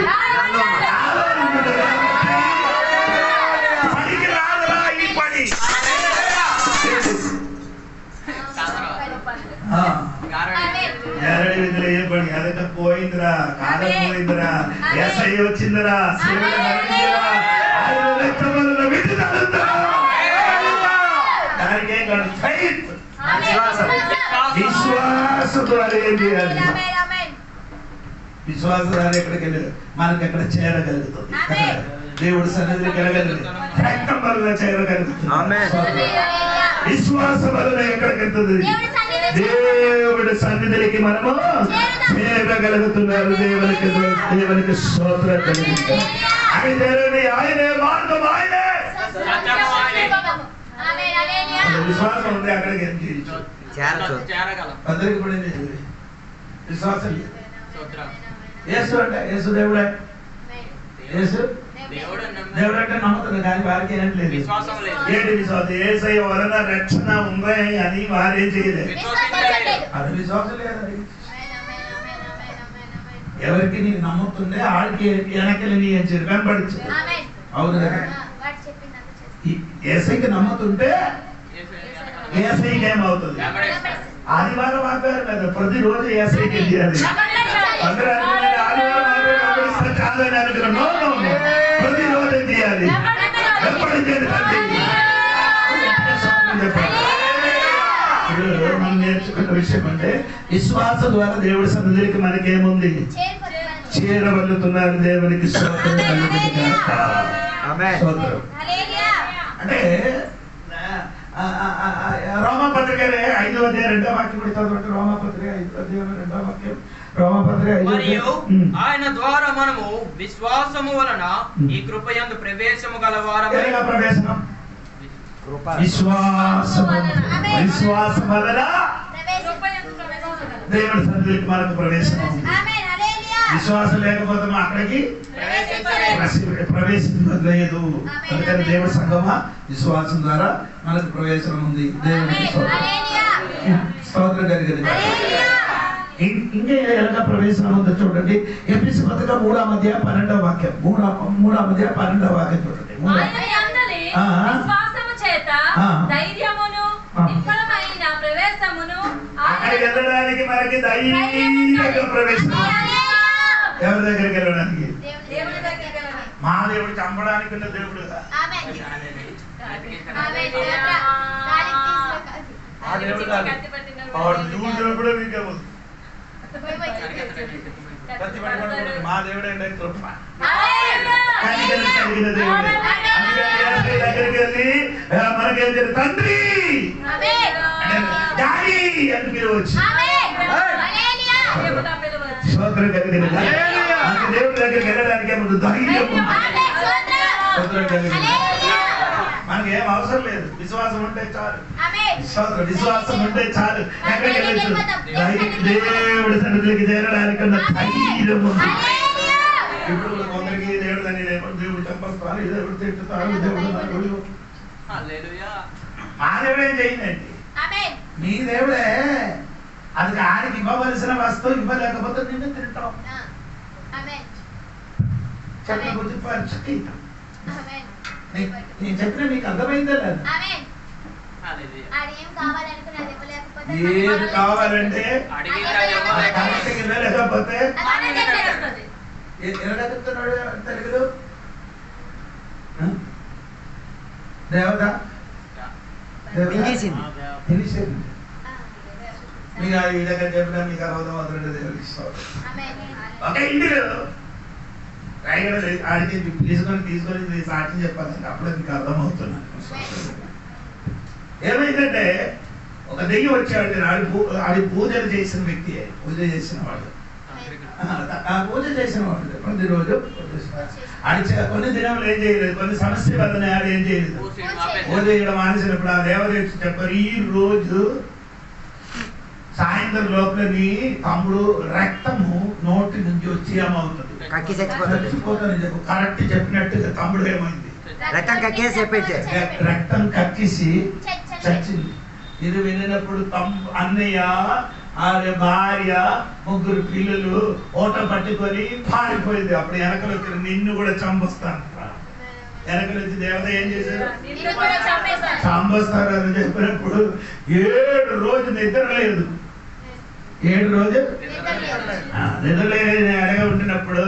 పనికి రాదురా ఈ పని. ఎరడి విధులు ఏ పని? అదక పోయిందిరా, కాలం పోయిందిరా, ఎస్ఐ వచ్చిందిరా, శివుడు మరణిందిరా, ఆయన రక్తముల విధి నడుందిరా. దానికేం కాదు, ఫైట్. విశ్వాసం ద్వారా ఏం చేయాలి? విశ్వాసం ద్వారా ఎక్కడికి వెళ్ళదు, మనకి ఎక్కడ చేరగలుగుతుంది. దేవుడు సన్నిధికి వెళ్ళగలుగుతుంది, రక్తం వల్ల చేరగలుగుతుంది. విశ్వాసం వల్ల ఎక్కడికి వెళ్తుంది? దేవుడి సన్నిధికి మనము చేరగలుగుతున్నారు. దేవునికి స్తోత్రం కలుగుతుంది. ఆయనే మార్గం, ఆయనే విశ్వాసం ఉంది, అక్కడికి ఏం చేయొచ్చు? అందరికి కూడా విశ్వాసం లేదు. యేసు అంటే యేసు దేవుడే, యేసు దేవుడు అంటే నమ్ముతుంది, కానీ వారికి ఏంటి లేదు. ఏంటి విశ్వాసం? యేసయ్య వలన రక్షణ ఉంది అని వారేం చేయలేదు. అది విశ్వాసం లేదు. ఎవరికి నీకు నమ్ముతుండే ఆడికి వెనకలి నీ అని చెప్పి వెంబడించు. అవును కదా? యేసయ్యకి నమ్ముతుంటే యేసయ్యకి ఏమవుతుంది? ఆదివారం ఆదివారం కదా, ప్రతిరోజు యేసయ్యకి చేయాలి. కాదని అనుకున్నా, ప్రతిరోజు చేయాలి. వెంబడించండి తండ్రి. ఇప్పుడు మనం నేర్చుకున్న విషయం అంటే విశ్వాసం ద్వారా దేవుడి సన్నిధికి మనకేముంది? చేరవల్లుతున్నారు. దేవునికి స్తోత్రం కలుగును గాక. స్తోత్రం. అంటే రోమపత్రిక 5వ అధ్యాయం 2వ వాక్యం కూడా చదవండి. రోమపత్రిక 5వ అధ్యాయం 2వ వాక్యం. రోమపత్రిక 5వ మరియు ఆయన ద్వారా మనము విశ్వాసము వలన ఈ కృపయందు ప్రవేశము గలవారము. ప్రవేశం విశ్వాసం వలన దేవుడి సన్నిధికి మనకు ప్రవేశం ఉంది. విశ్వాసం లేకపోతే అక్కడికి ప్రవేశించలేదు. అందుకని దేవుడి సంగమా విశ్వాసం ద్వారా మనకు ప్రవేశం ఉంది. దేవుడికి స్తోత్రం కలిగింది. ఇంకా ఎలాగ ప్రవేశం ఉందో చూడండి. ఎఫెసీ పత్రిక 3వ అధ్యాయం 12వ వాక్యం. 3వ అధ్యాయం 12వ వాక్యం చూడండి. అక్కడికి వెళ్ళడానికి మనకి ధైర్యంగా ప్రవేశం. ఎవరి దగ్గరికి వెళ్ళడానికి? మా దేవుడు చంపడానికి ఉన్న దేవుడు. చూసినప్పుడు మీకే మా దేవుడు అంటే కృప కలిగిన దేవుడు. దగ్గరికి వెళ్ళి మనకేం తెలియదు, తండ్రి డాడీ అని పిలవచ్చు. స్తోత్రం కలిగిన దేవుడి దగ్గరికి వెళ్ళడానికి ముందు ధైర్యం. స్తోత్రం కలిగిన మనకి ఏం అవసరం లేదు, విశ్వాసం ఉంటే చాలు. విశ్వాసం ఉంటే చాలు, ఎక్కడికి వెళ్ళచ్చు? దేవుడి సన్నిధికి చేరడానికి ఉన్న ధైర్యం ఉంది. ఇప్పుడు కొందరికి దేవుడు దాన్ని దేవుడు చంపేస్తారు, దేవుడు తిట్టుతారు, దేవుడు మా దేవుడు ఏం చేయండి. మీ దేవుడే అది ఆడికి ఇవ్వవలసిన వస్తువు ఇవ్వలేకపోతే నిన్ను తింటాం. చెప్పిన గురించి నేను చెప్పిన మీకు అర్థమైందా లేదా? ఏది కావాలంటే లేకపోతే ఎలా చెప్తున్నాడు తెలుగులో? దేవత తెలిసింది మీకు ఈ దగ్గర చెప్పినా మీకు అర్థం అవుతుంటే దేవుడికి ఇస్తాం. ఒక ఇంటిలో ఆడికి తీసుకొని సాక్ష్యం చెప్పాలంటే అప్పుడే మీకు అర్థమవుతున్నాను. ఏమైందంటే ఒక దెయ్యం వచ్చాడు, ఆడి పూజలు చేసిన వ్యక్తి, పూజ చేసిన వాడు, పూజ చేసిన వాడు ప్రతిరోజు ఆడి కొన్ని దినములు ఏం చేయలేదు, కొన్ని సమస్య వల్ల ఆడు ఏం చేయలేదు, పూజ చేయడం మానేసినప్పుడు ఆ దేవదేవుడు చెప్పారు, ఈ రోజు సాయంత్రం లోపల నీ తమ్ముడు రక్తము నోటి నుంచి వచ్చి ఏమవుతుంది, చచ్చిపోతానని చెప్పు. కరెక్ట్ చెప్పినట్టుగా తమ్ముడు ఏమైంది, రక్తం కక్కేసి చెప్పేసి రక్తం కక్కేసి చచ్చింది. ఇది వినినప్పుడు అన్నయ్య, భార్య, ముగ్గురు పిల్లలు ఓట పట్టుకొని పారిపోయింది. అప్పుడు వెనకలు వచ్చి నిన్ను కూడా చంపొస్తాను, వెనకలు వచ్చి దేవత ఏం చేశారు, చంపొస్తారు అని చెప్పినప్పుడు 7 రోజు నిద్ర లేదు, 7 రోజు నిద్ర లేదు. అడగ ఉండినప్పుడు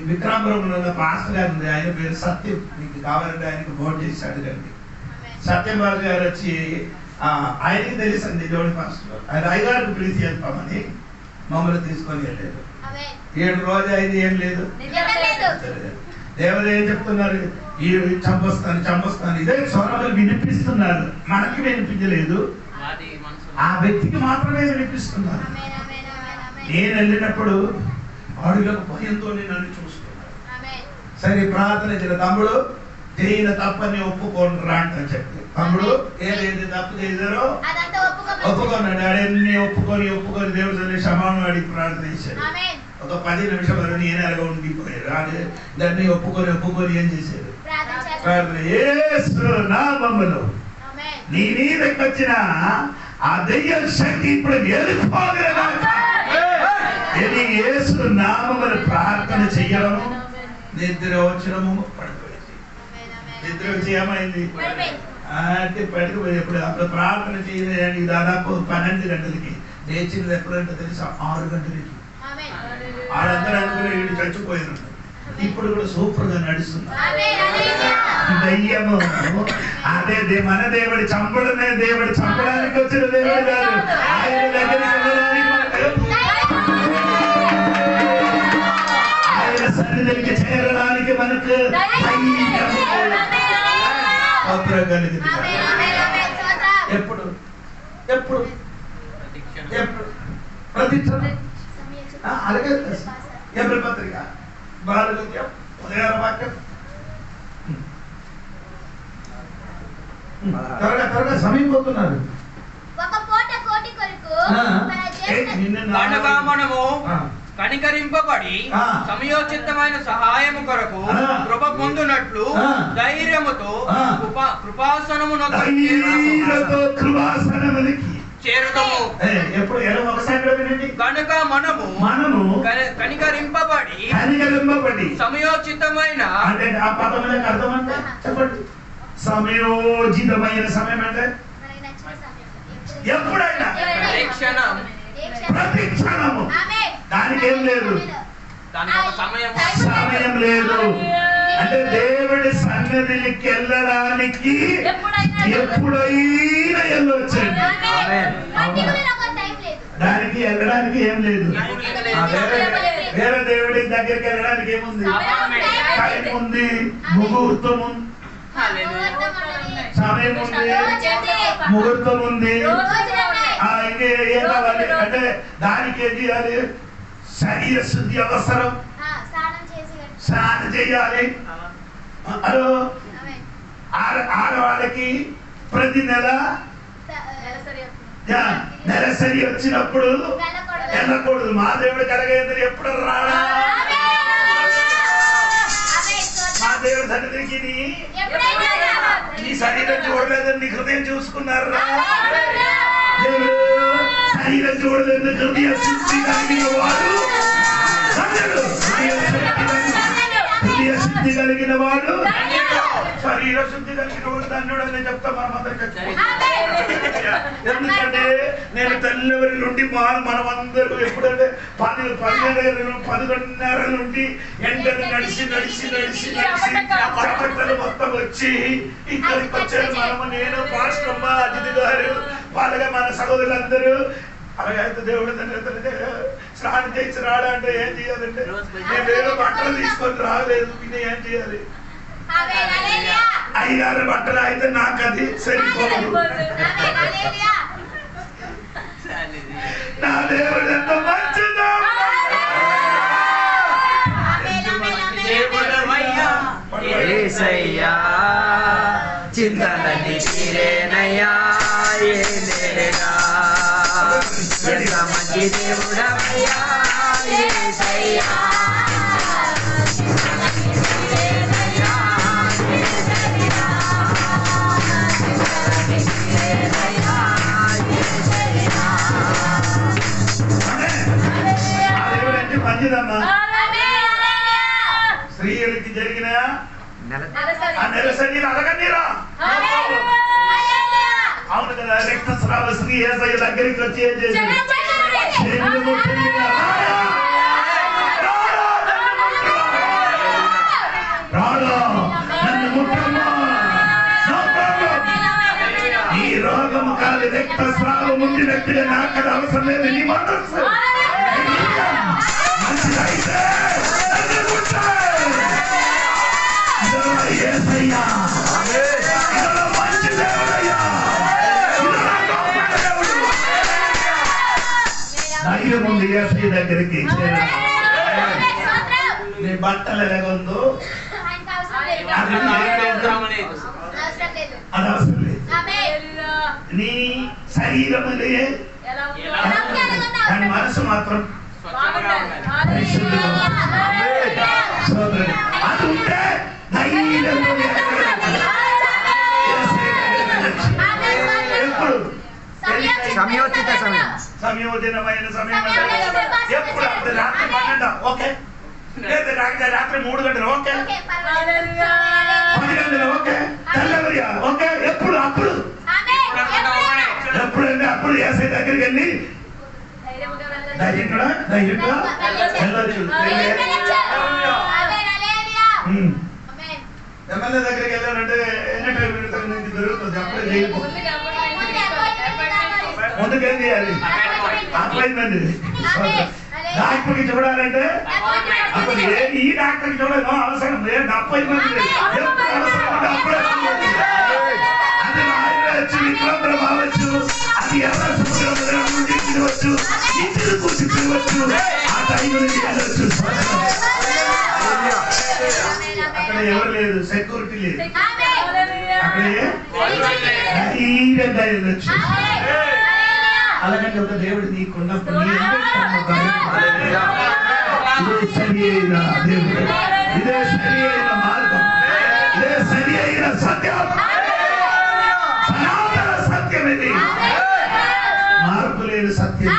విక్రమపురంలో ఉన్న పాస్టర్ గారు ఉంది, ఆయన పేరు సత్యం, మీకు కావాలంటే ఆయనకి ఫోన్ చేసి అడగండి. సత్యబాబు గారు వచ్చి ఆయనకి తెలుసండి దేవుడి పాస్టర్, ఆయన అయ్యగారికి ప్రీతి చేస్తామని మమ్మల్ని తీసుకొని వెళ్ళారు. 7 రోజు అయింది, ఏం లేదు. దేవత ఏం చెప్తున్నారు, ఈ చంపొస్తాను ఇదే స్వరములు వినిపిస్తున్నారు, మనకి వినిపించలేదు, ఆ వ్యక్తికి మాత్రమే వినిపిస్తున్నారు. నేను వెళ్ళినప్పుడు వాడిలో భయంతో నన్ను చూస్తున్నాడు. సరే ప్రార్థన చేయ, తమ్ముడు చేయన తప్పని ఒప్పుకోనరా అని చెప్పి, తమ్ముడు ఏదైతే తప్పు చేశారో ఒప్పుకున్నాడు. అడన్నీ ఒప్పుకొని దేవుడు క్షమాపణ అడిగి ప్రార్థన చేశాడు. ఒక 10 నిమిషాలు నేను ఎలాగ ఉండిపోయారు, అదే దాన్ని ఒప్పుకొని ఏం చేశారు, ప్రార్థన. యేసు నామములో నీ మీదకి వచ్చిన ఆ దెయ్య శక్తి ఇప్పుడు వెళ్ళిపోగలగాక. ఇది యేసు నామములో ప్రార్థన చెయ్యడం, నిద్ర వచ్చడము పడిపోయింది. నిద్ర వచ్చి ఏమైంది అంటే పడిపోయి, ఎప్పుడు అప్పుడు ప్రార్థన చేయడానికి దాదాపు 12 గంటలకి లేచింది. ఎప్పుడంటే తెలుసా, 6 గంటలకి. వాళ్ళందరూ అనుకుని వీడు చచ్చిపోయినాడు, ఇప్పుడు కూడా సూపర్ గా నడుస్తున్నారు. దయ్యము అదే మన దేవుడి చంపడమే, దేవుడి చంపడానికి వచ్చిన దేవుడు కాదు, ఆయన దగ్గరికి వెళ్ళడానికి, ఆయన సన్నిధికి చేరడానికి మనకు కలిగింది. ఎప్పుడు ఎప్పుడు ఎప్పుడు ప్రతి అలాగే ఎవరి పత్రిక త్వరగా సమయం పోతున్నారు. మనము కనికరింపబడి సమయోచితమైన సహాయము కొరకు కృప పొందునట్లు ధైర్యముతో చేరుతాము. కనుక మనము కనికరింపబడి సమయోచితమైన, అంటే ఆ పదములకు అర్థం అంటే చెప్పండి, సమయోచితమైన సమయం అంటే ఎప్పుడైనా ప్రతి క్షణము, దానికి ఏం లేదు, సమయం లేదు. అంటే దేవుడి సన్నిధికి వెళ్ళడానికి ఎప్పుడైనా వెళ్ళొచ్చండి, దానికి వెళ్ళడానికి ఏం లేదు. వేరే దేవుడి దగ్గరికి వెళ్ళడానికి ఏముంది, టైం ఉంది, ముహూర్తం ఉంది, సమయం ఉంది, ముహూర్తం ఉంది. ఏం కావాలి అంటే దానికి ఏం చేయాలి, శరీర శుద్ధి అవసరం, స్నానం చేయాలి. హలో, ఆడవాళ్ళకి ప్రతి నెలసరి వచ్చినప్పుడు వెళ్ళకూడదు. మా దేవుడు కలగేంద్ర ఎప్పుడు రాడా, మా దేవుడి సన్నిధికి నీ శరీరం చూడలేదని నీ హృదయం చూసుకున్నారు. శరీరం చూడలేదు, హృదయ శుద్ధి కలిగిన వాడు, హృదయ శుద్ధి కలిగిన వాడు, శరీర శుద్ధి కలిగిన వాడు ధన్యుడు అని చెప్తా మనమందరం. ఎందుకంటే నేను తెల్లవరి నుండి మనమందరూ ఎప్పుడంటే 11:30 నుండి ఎండలు నడిచి చప్పట్లు మొత్తం వచ్చి ఇక్కడికి వచ్చారు. మనము, నేను, పాస్టమ్మ, అతిథి గారు, వాళ్ళగా మన సహోదరులందరూ. అలాగైతే దేవుడు స్నానం చేసి రాడా అంటే ఏం చేయాలంటే, నేను వేరే బట్టలు తీసుకొని రాలేదు, പിന്നെ ఏం చేయాలి, అయ్యారు బట్టలు అయితే నాకు అది సరిపోదు. నా దేవుడు ఎంత మంచిదో. యేసయ్యా చింతలన్నీ తీరేనయ్యా యేలేగా ఎంత మంచి దేవుడవయ్యా యేసయ్యా మంచిదమ్మా. స్త్రీలకి జరిగిన నెలసరి అడగండిరా. అవును కదా, రక్తస్రావ స్త్రీ యేసయ్య దగ్గరికి వచ్చి ఏం చేసింది? ఈ రోగము కాలి రక్తస్రావం ఉండి వ్యక్తిగా నాకు అది అవసరం లేదు. నీ మనస్సు మంచిదైతే యేసయ్యా మంచి దేవుడయ్యా. ధైర్యం ఉంది యేసయ్య దగ్గరికి. నీ బట్టలు ఎలాగొందో అది అవసరం లేదు. నీ శరీరములే దాని మనసు మాత్రం అది ఉంటే ఎప్పుడు సమయోచిత సమయం, సమయోజనమైన సమయం ఎప్పుడు అప్పుడు రాత్రి 12 ఓకే, లేదా రాత్రి 3 గంటలు ఓకే, 10 గంటలు ఓకే, తెల్లవరి ఓకే, ఎప్పుడు అప్పుడు ఎప్పుడంటే అప్పుడు యేసయ్య దగ్గరికి వెళ్ళి ధైర్యంగా వెళ్ళొచ్చు. ఎమ్మెల్యే దగ్గరికి వెళ్ళారంటే దొరుకుతుంది. అప్పుడే చేయకు, ముందుకేం చేయాలి? అప్లైన్మెంట్. డాక్టర్కి చూడాలంటే అప్పుడు ఈ డాక్టర్కి చూడడం అవసరం లేదు. అప్లైన్మెంట్ ఎప్పుడు అవసరం ఉంటే అప్పుడే అది రాయవచ్చు, విక్రమం అవ్వచ్చు, అది ఎవరి సముద్రం నుండి తిరగవచ్చు, ఇంటిని కూర్చి తిరగవచ్చు, ఆ టైం నుంచి వెళ్ళవచ్చు. అక్కడ ఎవరు లేదు, సెక్యూరిటీ లేదు. అక్కడే ధైర్యంగా వెళ్ళొచ్చు. అలాగంటే ఒక దేవుడు నీకున్నప్పుడు ఇదే సరి అయిన దేవుడు, ఇదే సరి అయిన మార్గం, ఇదే సరి అయిన సత్యం, సనాతన సత్యం. ఇది మార్పు లేని సత్యం.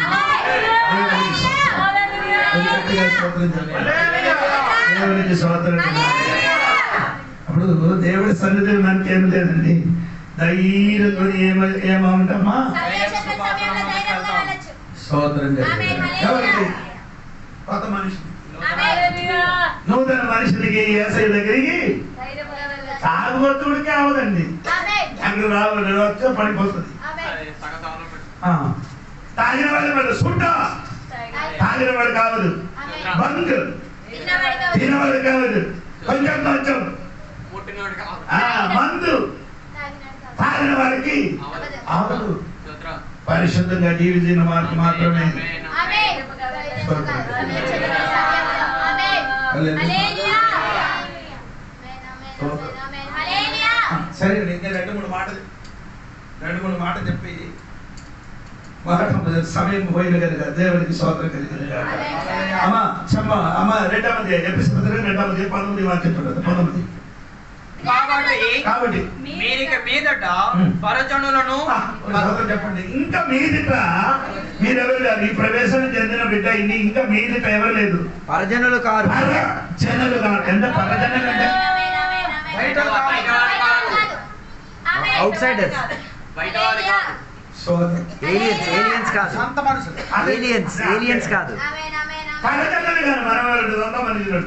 దేవునికి స్తోత్రం. అప్పుడు దేవుడి సన్నిధిలో మనకి ఏం లేదండి, ధైర్యంతో ఏమంటామా? స్తోత్రం. ఎవరికి? కొత్త మనిషి, నూతన మనిషికి యేసయ్య దగ్గరికి తాగుబోతుడికి అవదండి. అక్కడ రావాలి వచ్చి పడిపోతుంది. తాగిన వాళ్ళు సుట్ట, తాగిన వాడు కావదు, బంద్ తినవాడు కావదు, కొంచెం కొంచెం మందు తాగిన వాడికి అవదు. పరిశుద్ధంగా జీవించిన వారికి మాత్రమే. సరే, ఇంకా 2-3 మాటలు చెప్పి సమయం పోయిన కనుక దేవుడికి స్తోత్రం కలిగింది. అమ్మా చెమ్మ అమ్మ 2వ ఎపిసోడ్ 2:19 వాక్యం చూడదు. 19 కాబట్టి మీదట పరజనులను చెప్పండి. ఇంకా మీదట మీరెవరు కాదు, ఈ ప్రవేశం చెందిన బిడ్డ ఇన్ని ఇంకా మీదట ఎవరు లేదు. పరజనులు కాదు, జనులు కాదు. ఎంత పరజనులు అంటే అవుట్ సైడర్స్, ఏలియన్స్ కాదు, ఏలియన్స్ కాదు. పరజనులు కాదు, మనవాళ్ళు సొంత మనుషులు.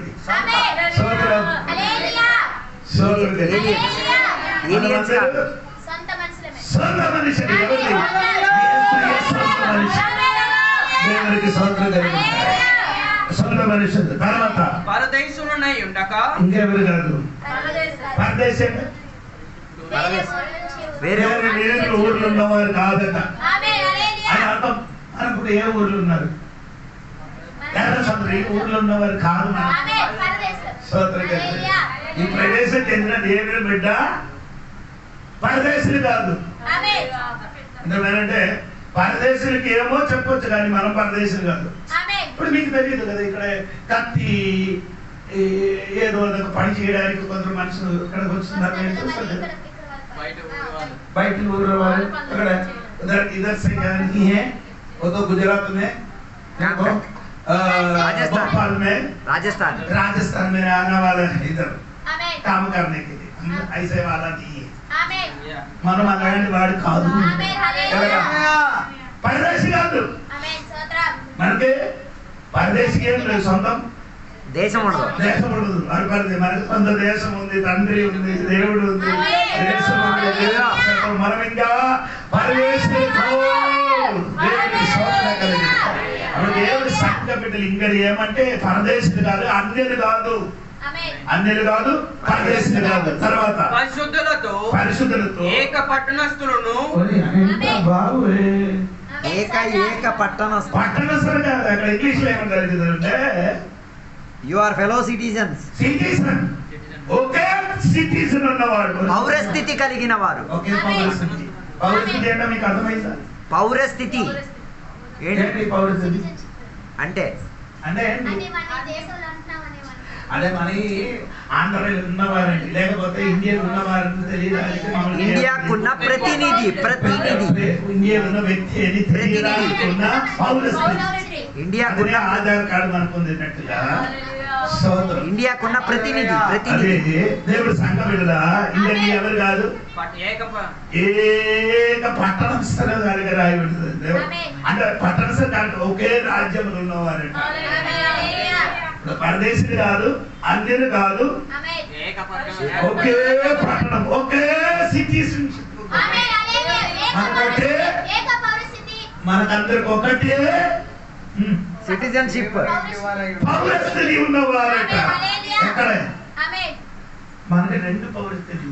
సొంత మనుషులు దేవుడికి సొంత శుద్ధ మనుషులు. తర్వాత పరదేశులనై ఉండక ఇంకెవరు కాదు, పరదేశం వేరే వేరే ఊర్లు ఉన్నవారు కాదట. అని అర్థం. మనకు ఇప్పుడు ఏ ఊర్లు ఉన్నారు? ఏ ఊర్లో ఉన్నవారు కాదు. ఈ ప్రదేశం చెందిన దేవుని బిడ్డ పరదేశులు కాదు. ఎందుకంటే పరదేశులకి ఏమో చెప్పొచ్చు కానీ మనం పరదేశులు కాదు. ఇప్పుడు మీకు తెలియదు కదా, ఇక్కడ కత్తి ఏదో పని చేయడానికి కొందరు మనుషులు ఇక్కడికి వస్తున్నారు. బయట ఊరు వాళ్ళు ఇక్కడ इधर से नहीं है, वो तो गुजरात में, भोपाल में, राजस्थान में आने वाला है इधर काम करने के लिए. ऐसे वाला नहीं है. మనం అలాంటి వాడు కాదు. పరదేశి కాదు. మనకి పరదేశికి ఏం లేదు, సొంతం దేశం ఉండదు. దేశం ఉండదు. మనకి సొంత దేశం ఉంది, తండ్రి ఉంది, దేవుడు ఉంది, దేశం ఉంది. మనం ఇంకా పరదేశులు దేవుడికి స్తోత్రం కలిగి దేవుడి సంఘ బిడ్డలు ఇంకా ఏమంటే పరదేశులు కాదు, అన్యులు కాదు, అన్యులు కాదు, పరదేశులు కాదు. తర్వాత పరిశుద్ధులతో ఏక పట్టణస్థులను బాబు ఏక పట్టణస్థులు కాదు. అక్కడ ఇంగ్లీష్ లో ఏమంటారు అంటే you are fellow citizens. Citizen ఒకే సిటిజన్ ఉన్నవాడు, పౌరస్థితి కలిగిన వారు. ఒకే పౌరస్థితి. పౌరస్థితి అంటే మీకు అర్థమైందా? పౌరస్థితి ఏంటి పౌరస్థితి అంటే? అంటే అదే మన ఆంధ్రలో ఉన్నవారండి, లేకపోతే ఇండియాలో ఉన్నవారంటే తెలియడానికి ఇండియాకున్న ప్రతినిధి ఇండియాలో ఉన్న వ్యక్తి అని తెలియడానికి ఉన్న పౌరస్థితి. ఇండియాకున్న ఆధార్ కార్డు అనుకున్నట్టుగా ఇండియాకున్న ప్రతినిధి. దేవుడు సంఘం విడుదల ఇండియా ఎవరు కాదు, ఏక పట్టణం స్థలం గారికి రాయబడుతుంది. అంటే పట్టణ స్థలం ఒకే రాజ్యంలో ఉన్నవారంట. పరదేశులు కాదు, అన్యులు కాదు, ఒకే పట్టణం, ఒకే సిటిజన్షిప్. మనకందరికి ఒకటే సిటిజన్షిప్, పౌరస్థితి ఉన్నవారట. ఎక్కడ మనకి రెండు పౌరస్థితి,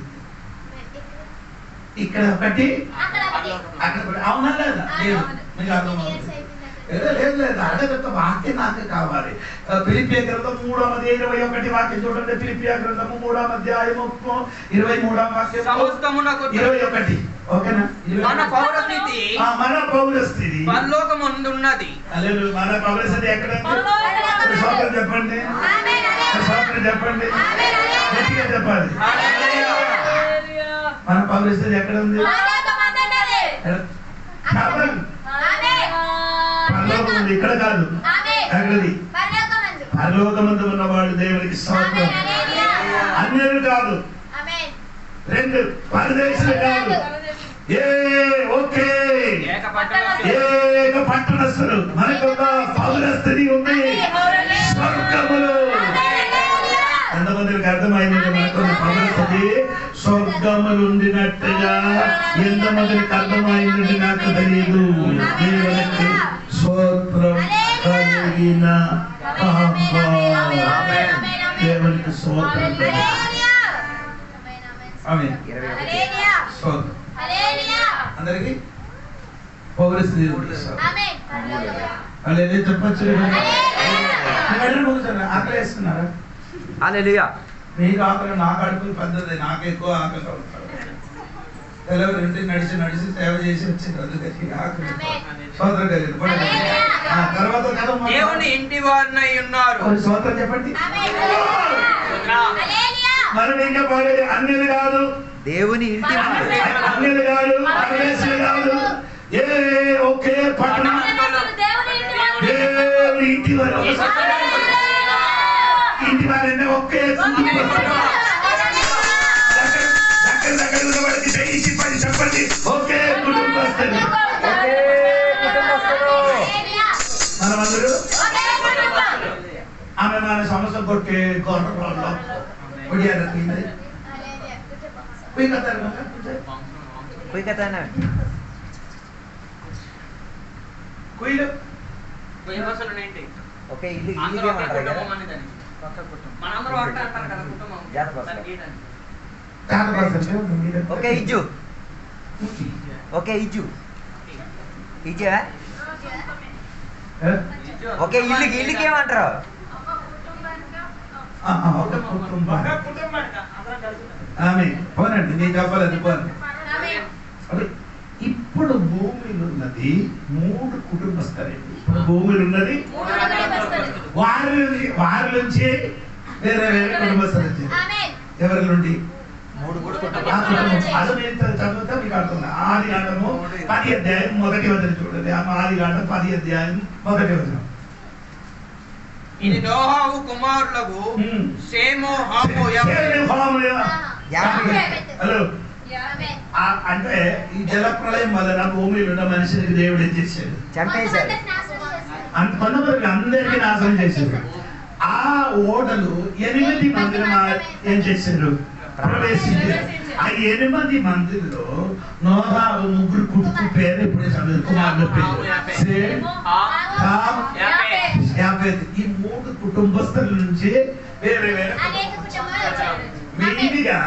ఇక్కడ ఒకటి అక్కడ. అవునా లేదా? లేదు, మీకు అర్థమవుతుంది. లేదు అదే వాక్యం నాకు కావాలి. ఫిలిప్పియ గ్రంథం 3:21 వాక్యం చూడండి. ఫిలిప్పియ గ్రంథము 3:23 వాక్యం 21. ఓకేనా? మన పౌరస్థితి పరలోకమందున్నది. మన పౌరస్థితి ఎక్కడ? సోదరు చెప్పండి, సోదరు చెప్పండి, గట్టిగా చెప్పాలి. మన పౌరస్థితి ఎక్కడ ఉంది? పరలోకం ఉంది, ఇక్కడ కాదు. ఎక్కడది? పరలోకమందు ఉన్నవాడు దేవునికి స్తోత్రం. అన్యులు కాదు, రెండు పరదేశులు కాదు, ఒకే ఏక పట్టణస్థులు. మనకు ఒక పౌరస్థితి ఉంది స్వర్గములో. ఎంతమందికి అర్థమైంది? మనకు పౌరస్థితి స్వర్గములు ఉండినట్టుగా ఎంతమందికి అర్థమైంది నాకు తెలియదు. దేవునికి స్తోత్రం కలిగిన దేవునికి స్తోత్రం. అందరికి పౌరస్థితి చెప్పచ్చు. ఆకలి వేస్తున్నారా? మీకు ఆకలి, నాకు అడుగుని పద్ధతి, నాకు ఎక్కువ ఆకలి. తెలవరు నడిచి సేవ చేసి వచ్చింది, అందుకని ఆకలి. సోదరు కలిగింది. తర్వాత దేవుని ఇంటి వారినై ఉన్నారు. సోదరు చెప్పండి. మనం ఇంకా పడేది అన్యులు కాదు, దేవుని ఇంటి అన్యులు కాదు, పరదేశులు కాదు, ఒకే పట్టణం దేవుని ఇంటి వారు. ఇంటి వారంటే ఒకే దగ్గర ఉన్నవాడికి దయచేసి చెప్పండి, ఒకే కుటుంబస్తులు. మనమందరూ ఆమె మన సమస్య కొట్టే గొర్రెల్లో ఓకే ఇల్లు అందరూ ఒకే ఏమంటారు కదా? కుటుంబం అని దాన్ని. మనందరూ ఒకటే అంటారు కదా కుటుంబం. జాతపరచు. దానికి ఏంటని? ఓకే ఇజ్జు ఓకే ఇజ్జు ఇజ్జా ఓకే ఇల్లుకి ఏమంటారు? ఒక కుటుంబం. ఆమె పోనండి, నేను చెప్పలేదు పోను. ఇప్పుడు భూమిలో ఉన్నది 3 కుటుంబస్థలండి. ఇప్పుడు భూమిలో ఉన్నది వారి నుంచి వేరే వేరే కుటుంబస్థలు వచ్చారు. ఎవరి నుండి? 3 అది నేను చదువుతా మీకు అర్థం. ఆదికాండము 10 అధ్యాయం 1 వచనం చూడండి. ఆదికాండం 10 అధ్యాయం 1 వచనం. ఇది నోహావు కుమారులకు షేము హాము యాఫెతు. హలో, అంటే ఈ జల ప్రళయం వలన భూమిలో ఉన్న మనిషికి దేవుడు ఏం చేశాడు? చంపేశారు. కొంతమందికి అందరికీ నాశనం చేశారు. ఆ ఓడలు 8 మందిని ఏం చేశారు? ప్రవేశించారు. ఆ 8 మందిలో నోహావు 3 కొడుకు పేరు ఇప్పుడు చదువు కుమారుల పేరు సేమ్, హామ్, యాఫెతు. ఈ 3 కుటుంబస్తుల నుంచి వేరే వేరే మెయిన్గా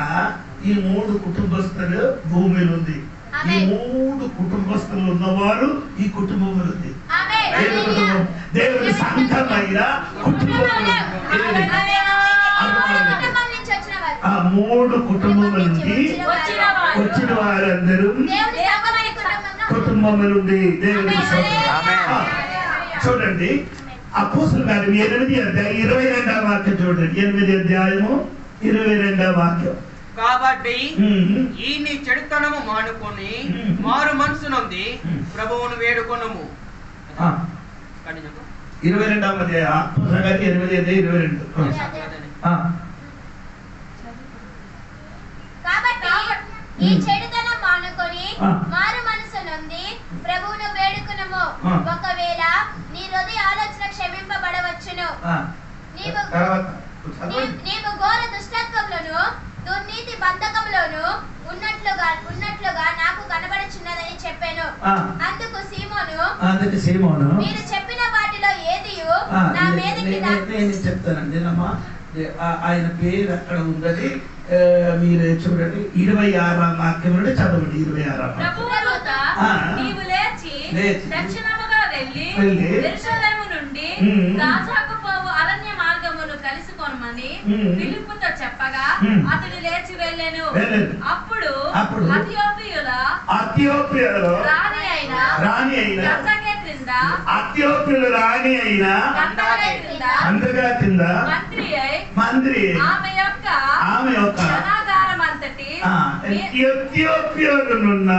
ఈ 3 కుటుంబస్తులు భూమిలో ఉంది. ఈ 3 కుటుంబస్తులు ఉన్నవారు ఈ కుటుంబం ఉంది. దేవుని సంఘమైన కుటుంబం. ఆ 3 కుటుంబం నుండి వచ్చిన వారందరూ కుటుంబం నుండి దేవుని చూడండి. అపోస్తలుల కార్యం 8 అధ్యాయం 22వ వాక్యం చూడండి. 8 అధ్యాయము 22వ వాక్యం. కాబట్టి ఈ నీ చెడుతనము మానుకొని మారు మనసు నుండి ప్రభువును వేడుకొనుము. 22వ అధ్యాయం అపోస్తలుల కార్యం 8:22. కాబట్టి ఈ చెడుతనం మానుకొని మారు మనసు నుండి ప్రభువును వేడుకొనుము. ఒకవేళ నీ హృదయ ఆలోచన క్షమింపబడవచ్చును. నీవు ఘోర దుష్టత్వంలోను దుర్నీతి బంధకంలోను ఉన్నట్లుగా నాకు కనబడుచున్నదని చెప్పాను. అందుకు సీమోను మీరు చెప్పిన వాటిలో ఏదియు నా మీదకి నేను చెప్తానండి అమ్మా. ఆయన పేరు అక్కడ ఉందని మీరు చూడండి. 26వ వాక్యం నుండి చదవండి. 26వ నీవు లేచి దక్షిణముగా వెళ్ళి యెరూషలేము నుండి గాజాకు పోవు అరణ్య మార్గమును కలుసుకొనమని ఫిలిప్పుతో చెప్పగా అతడు లేచి వెళ్ళెను. అప్పుడు అథియోపియాలో రాణి అయిన అథియోపియాలో రాణి అయిన అందగా కింద మంత్రి ఆమె యొక్క ఎథియోపియాలోనున్న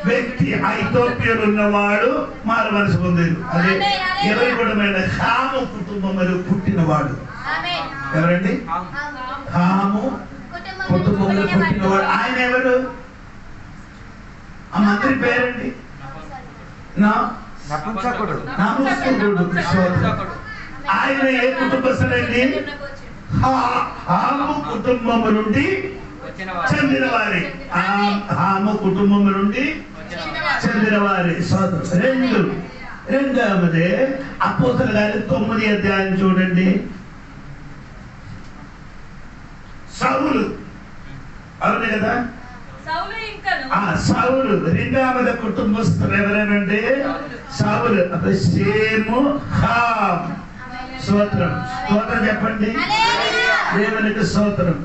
వ్యక్తి, ఐథియోపియాలో ఉన్నవాడు మారు మనసు పొందారు. అదే ఎవరి కుటుంబమైన హాము కుటుంబములు పుట్టినవాడు. ఎవరండి? హాము కుటుంబంలో పుట్టినవాడు. ఆయన ఎవరు? ఆ మంత్రి పేరండి నపుంసకుడు. ఆయన ఏ కుటుంబస్తులండి? హాము కుటుంబము నుండి చెందినవారి. హాము కుటుంబము నుండి చెందినవారి సోదరు. రెండవది అపోస్తలుల కార్యం 9వ అధ్యాయం చూడండి. సౌలు, అవును కదా? సౌలు రెండవది కుటుంబస్తులు ఎవరేనండి? సౌలు, షేము, హామ్. స్తోత్రం స్తోత్రం చెప్పండి. దేవునికి స్తోత్రం,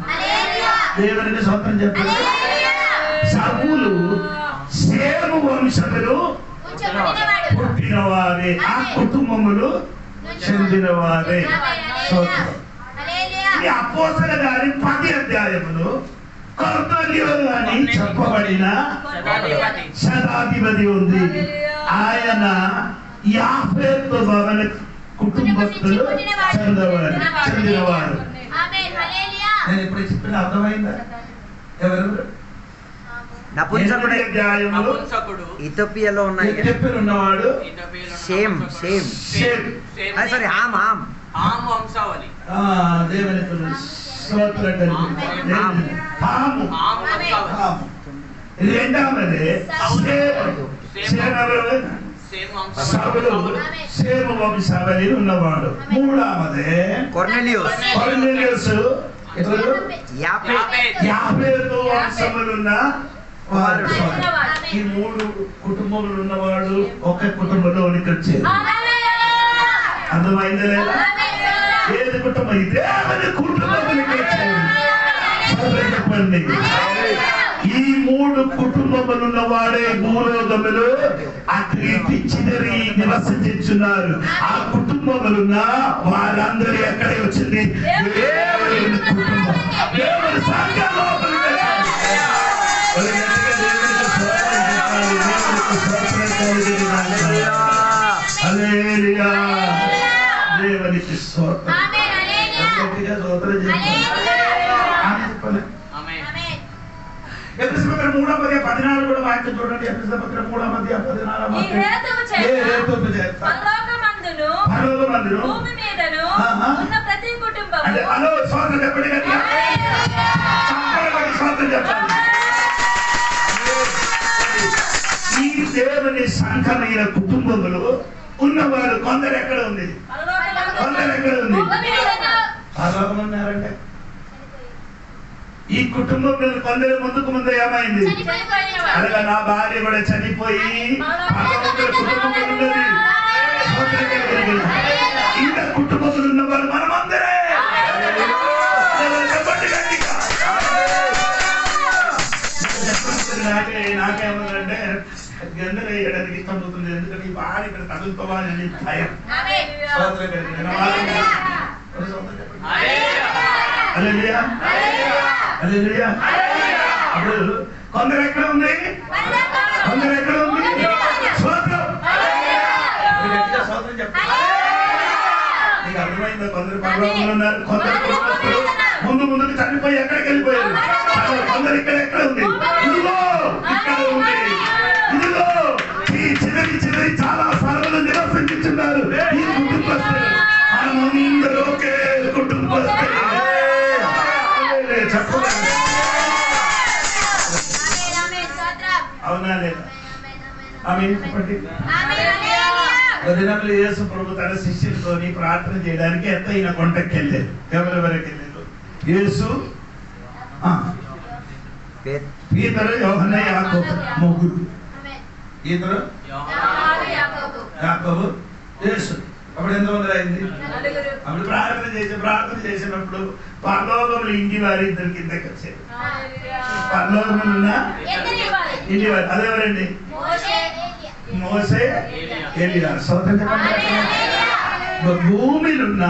దేవునికి స్తోత్రం చెప్పండి. సౌలు షేము వంశములు పుట్టినవారే, ఆ కుటుంబములు చెందినవారే. స్తోత్రం. ఈ అపోస్తలుల కార్యం 10 అధ్యాయములు కొర్నేలియు అని చెప్పబడిన శతాధిపతి ఉంది. ఆయన యాఫెతు భవన కుటుంబస్తులు చెందినవారు. నేను ఇప్పుడు చెప్పిన అర్థమైందా? ఎవరు? నపుంసకుడు. ఇథియోపియాలో ఉన్నవాడు సేమ్ సారీ హామ్ వంశావళి. దేవునికి స్తోత్రం. హాము. రెండవది సౌలు సేము వంశావళి ఉన్నవాడు. మూడవదే కొర్నేలియోస్ యాఫేతు వంశములున్న వాడు. ఈ మూడు కుటుంబములు ఉన్నవాడు ఒకే కుటుంబంలోనికి వచ్చేది. అర్థమైందా లేదా? ఏది కుటుంబం? దేవుని కుటుంబమునికి వచ్చేది. చెప్పండి, ఈ మూడు కుటుంబములున్న వాడే భూలోకములు అక్కడికి చిదరి నివసించున్నారు. ఆ కుటుంబములున్న వారందరూ ఎక్కడే వచ్చింది? దేవుని కుటుంబం, దేవుని సంఘంలో. దేవునికి స్తోత్రం. ఎఫెసీయుల పత్రిక 3:14 కూడా వాక్యం చూడండి. ఎఫెసీయుల పత్రిక 3:14 పరలోకమందును భూమి మీదను ఉన్న ప్రతి కుటుంబము. అంటే హలో స్తోత్రం చెప్పండి కదా. స్తోత్రం చెప్పండి. ఈ దేవుని సంఘమైన కుటుంబములు ఉన్నవారు కొందరు ఎక్కడ ఉంది? కొందరు ఎక్కడ ఉంది? పరలోకమన్నారంటే ఈ కుటుంబం కొందరు ముందుకు ముందు ఏమైంది? అనగా నా భార్య కూడా చనిపోయి కుటుంబం ఉన్నది. ఇంకా కుటుంబంలో ఉన్నవారు మనమందరే. నాకేమన్నారంటే గందర వేయడానికి ఇష్టం అవుతుంది. ఎందుకంటే ఈ భార్య ఇక్కడ తగులుకోవాలని భయం. అప్పుడు కొందరు ఎక్కడ ఉంది? కొందరు ఎక్కడ ఉంది? స్వాతంత్రం చెప్పండి. నీకు అర్థమైందా? కొందరు పర్లోకంలో ఉన్నారు, కొందరు ముందుకు చనిపోయి ఎక్కడికి వెళ్ళిపోయారు. కొందరు ఇక్కడ ఎక్కడ ఉంది? ఇదిగో ఇక్కడ ఉంది. ఇదిగో ఈ చివరి చాలా స్థలంలో నివసించున్నారు. ఈ కుటుంబస్తులు మనమందరూ ఒకే కుటుంబస్తులు. అవునా లేదా? ఆమె చెప్పండి. దినంలో యేసు ప్రభు తన శిష్యులతోని ప్రార్థన చేయడానికి ఎత్తైన కొండకి వెళ్ళారు. ఎవరెవరికి వెళ్ళారు? యేసు, పీతరు, యోహన్న, యాకోబు ముగ్గురు. ఇద్దరు యాకోబు, యేసు. అప్పుడు ఎంతమంది అయింది? అప్పుడు ప్రార్థన చేసినప్పుడు పరలోకములు ఇంటి వారి ఇద్దరు కిందకి వచ్చారు. పరలోకములు ఉన్న ఇంటి వారి అదెవరండి? మోసే, ఎలియా. సోదరు చెప్పండి. భూమిలున్న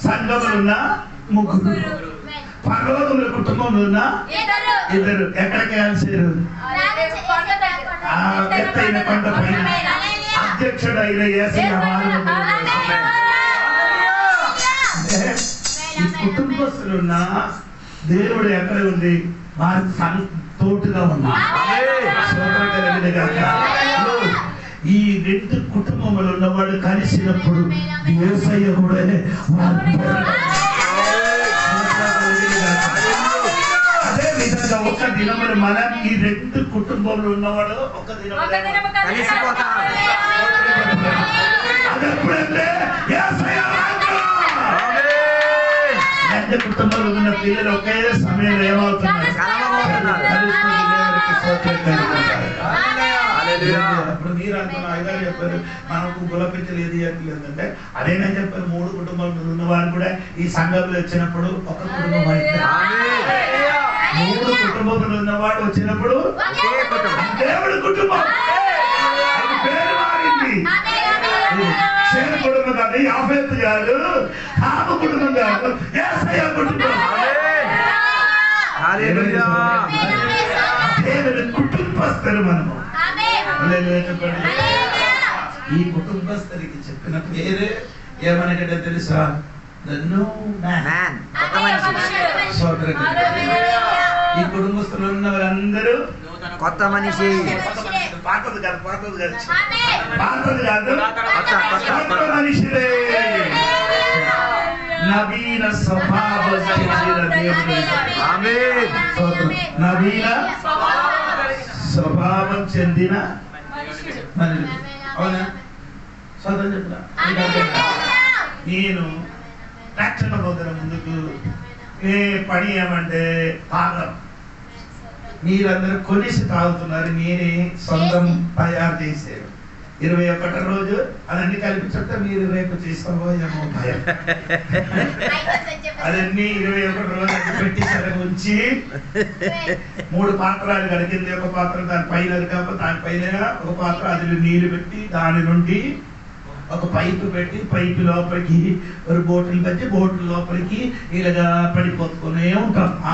సంఘములున్న ముగ్గురు, పరలోకముల కుటుంబంలో ఉన్న ఇద్దరు. ఎక్కడికి కలిసారు? ఎత్తైన కొండ పైన అధ్యక్షుడైన యేసయ్య ఈ కుటుంబస్తులున్న దేవుడు ఎక్కడ ఉంది? వారి తోటుగా ఉన్నా. ఈ రెండు కుటుంబములు ఉన్నవాడు కలిసినప్పుడు యేసయ్య కూడా అదే విధంగా ఒక దినములు మనం ఈ రెండు కుటుంబంలో ఉన్నవాడు ఒక దినం కలిసిపోతాడు. అదెప్పుడంటే రెండు కుటుంబాలు ఉన్న పిల్లలు ఒకే సమయంలో ఏమవుతున్నారు? ఇప్పుడు మీరు అంటున్న ఐదారు చెప్పారు మనకు గులపించలేదు ఏంటంటే అదేనా చెప్పారు. మూడు కుటుంబాలు ఉన్నవారు కూడా ఈ సంఘంలో వచ్చినప్పుడు ఒక కుటుంబం అయితే, మూడు కుటుంబములు ఉన్నవాడు వచ్చినప్పుడు దేవుడి కుటుంబం పేరు మారింది. సేన కుటుంబం కాదు, యాఫేతు కాదు, హాము కుటుంబం కాదు, యేసయ్య కుటుంబం. దేవుడి కుటుంబస్తులు మనము. ఈ కుటుంబస్తులకి చెప్పిన పేరు ఏమనగట తెలుసా? ఈ కుటుంబస్తులు ఉన్న వారందరూ కొత్త మనిషి. పాతది కాదు, పాతది కాదు, పాతది కాదు, కొత్త మనిషిదే. నవీన స్వభావం చెందిన దేవుడు. నవీన స్వభావం చెందిన అవునా? సోదరు చెప్తా, నేను రక్షణ పొందడం ముందుకు ఏ పని ఏమంటే తాగం. మీరందరూ కొలిసి తాగుతున్నారు, నేనే సొంతం తయారు చేశాను. 21 రోజు అదన్నీ కలిపి చెప్తే మీరు రేపు చేసుకోబోయేమో భయం. అదన్నీ 21 రోజు పెట్టి సరే ఉంచి 3 పాత్రలు కడిగింది. ఒక పాత్ర దాని పైన కాబట్టి దానిపైన ఒక పాత్ర అందులో నీళ్లు పెట్టి దాని నుండి ఒక పైపు పెట్టి పైపు లోపలికి ఒక బోట్లు పెట్టి బోట్ల లోపలికి ఇలాగా పడిపోతుకునే ఉంటాం. ఆ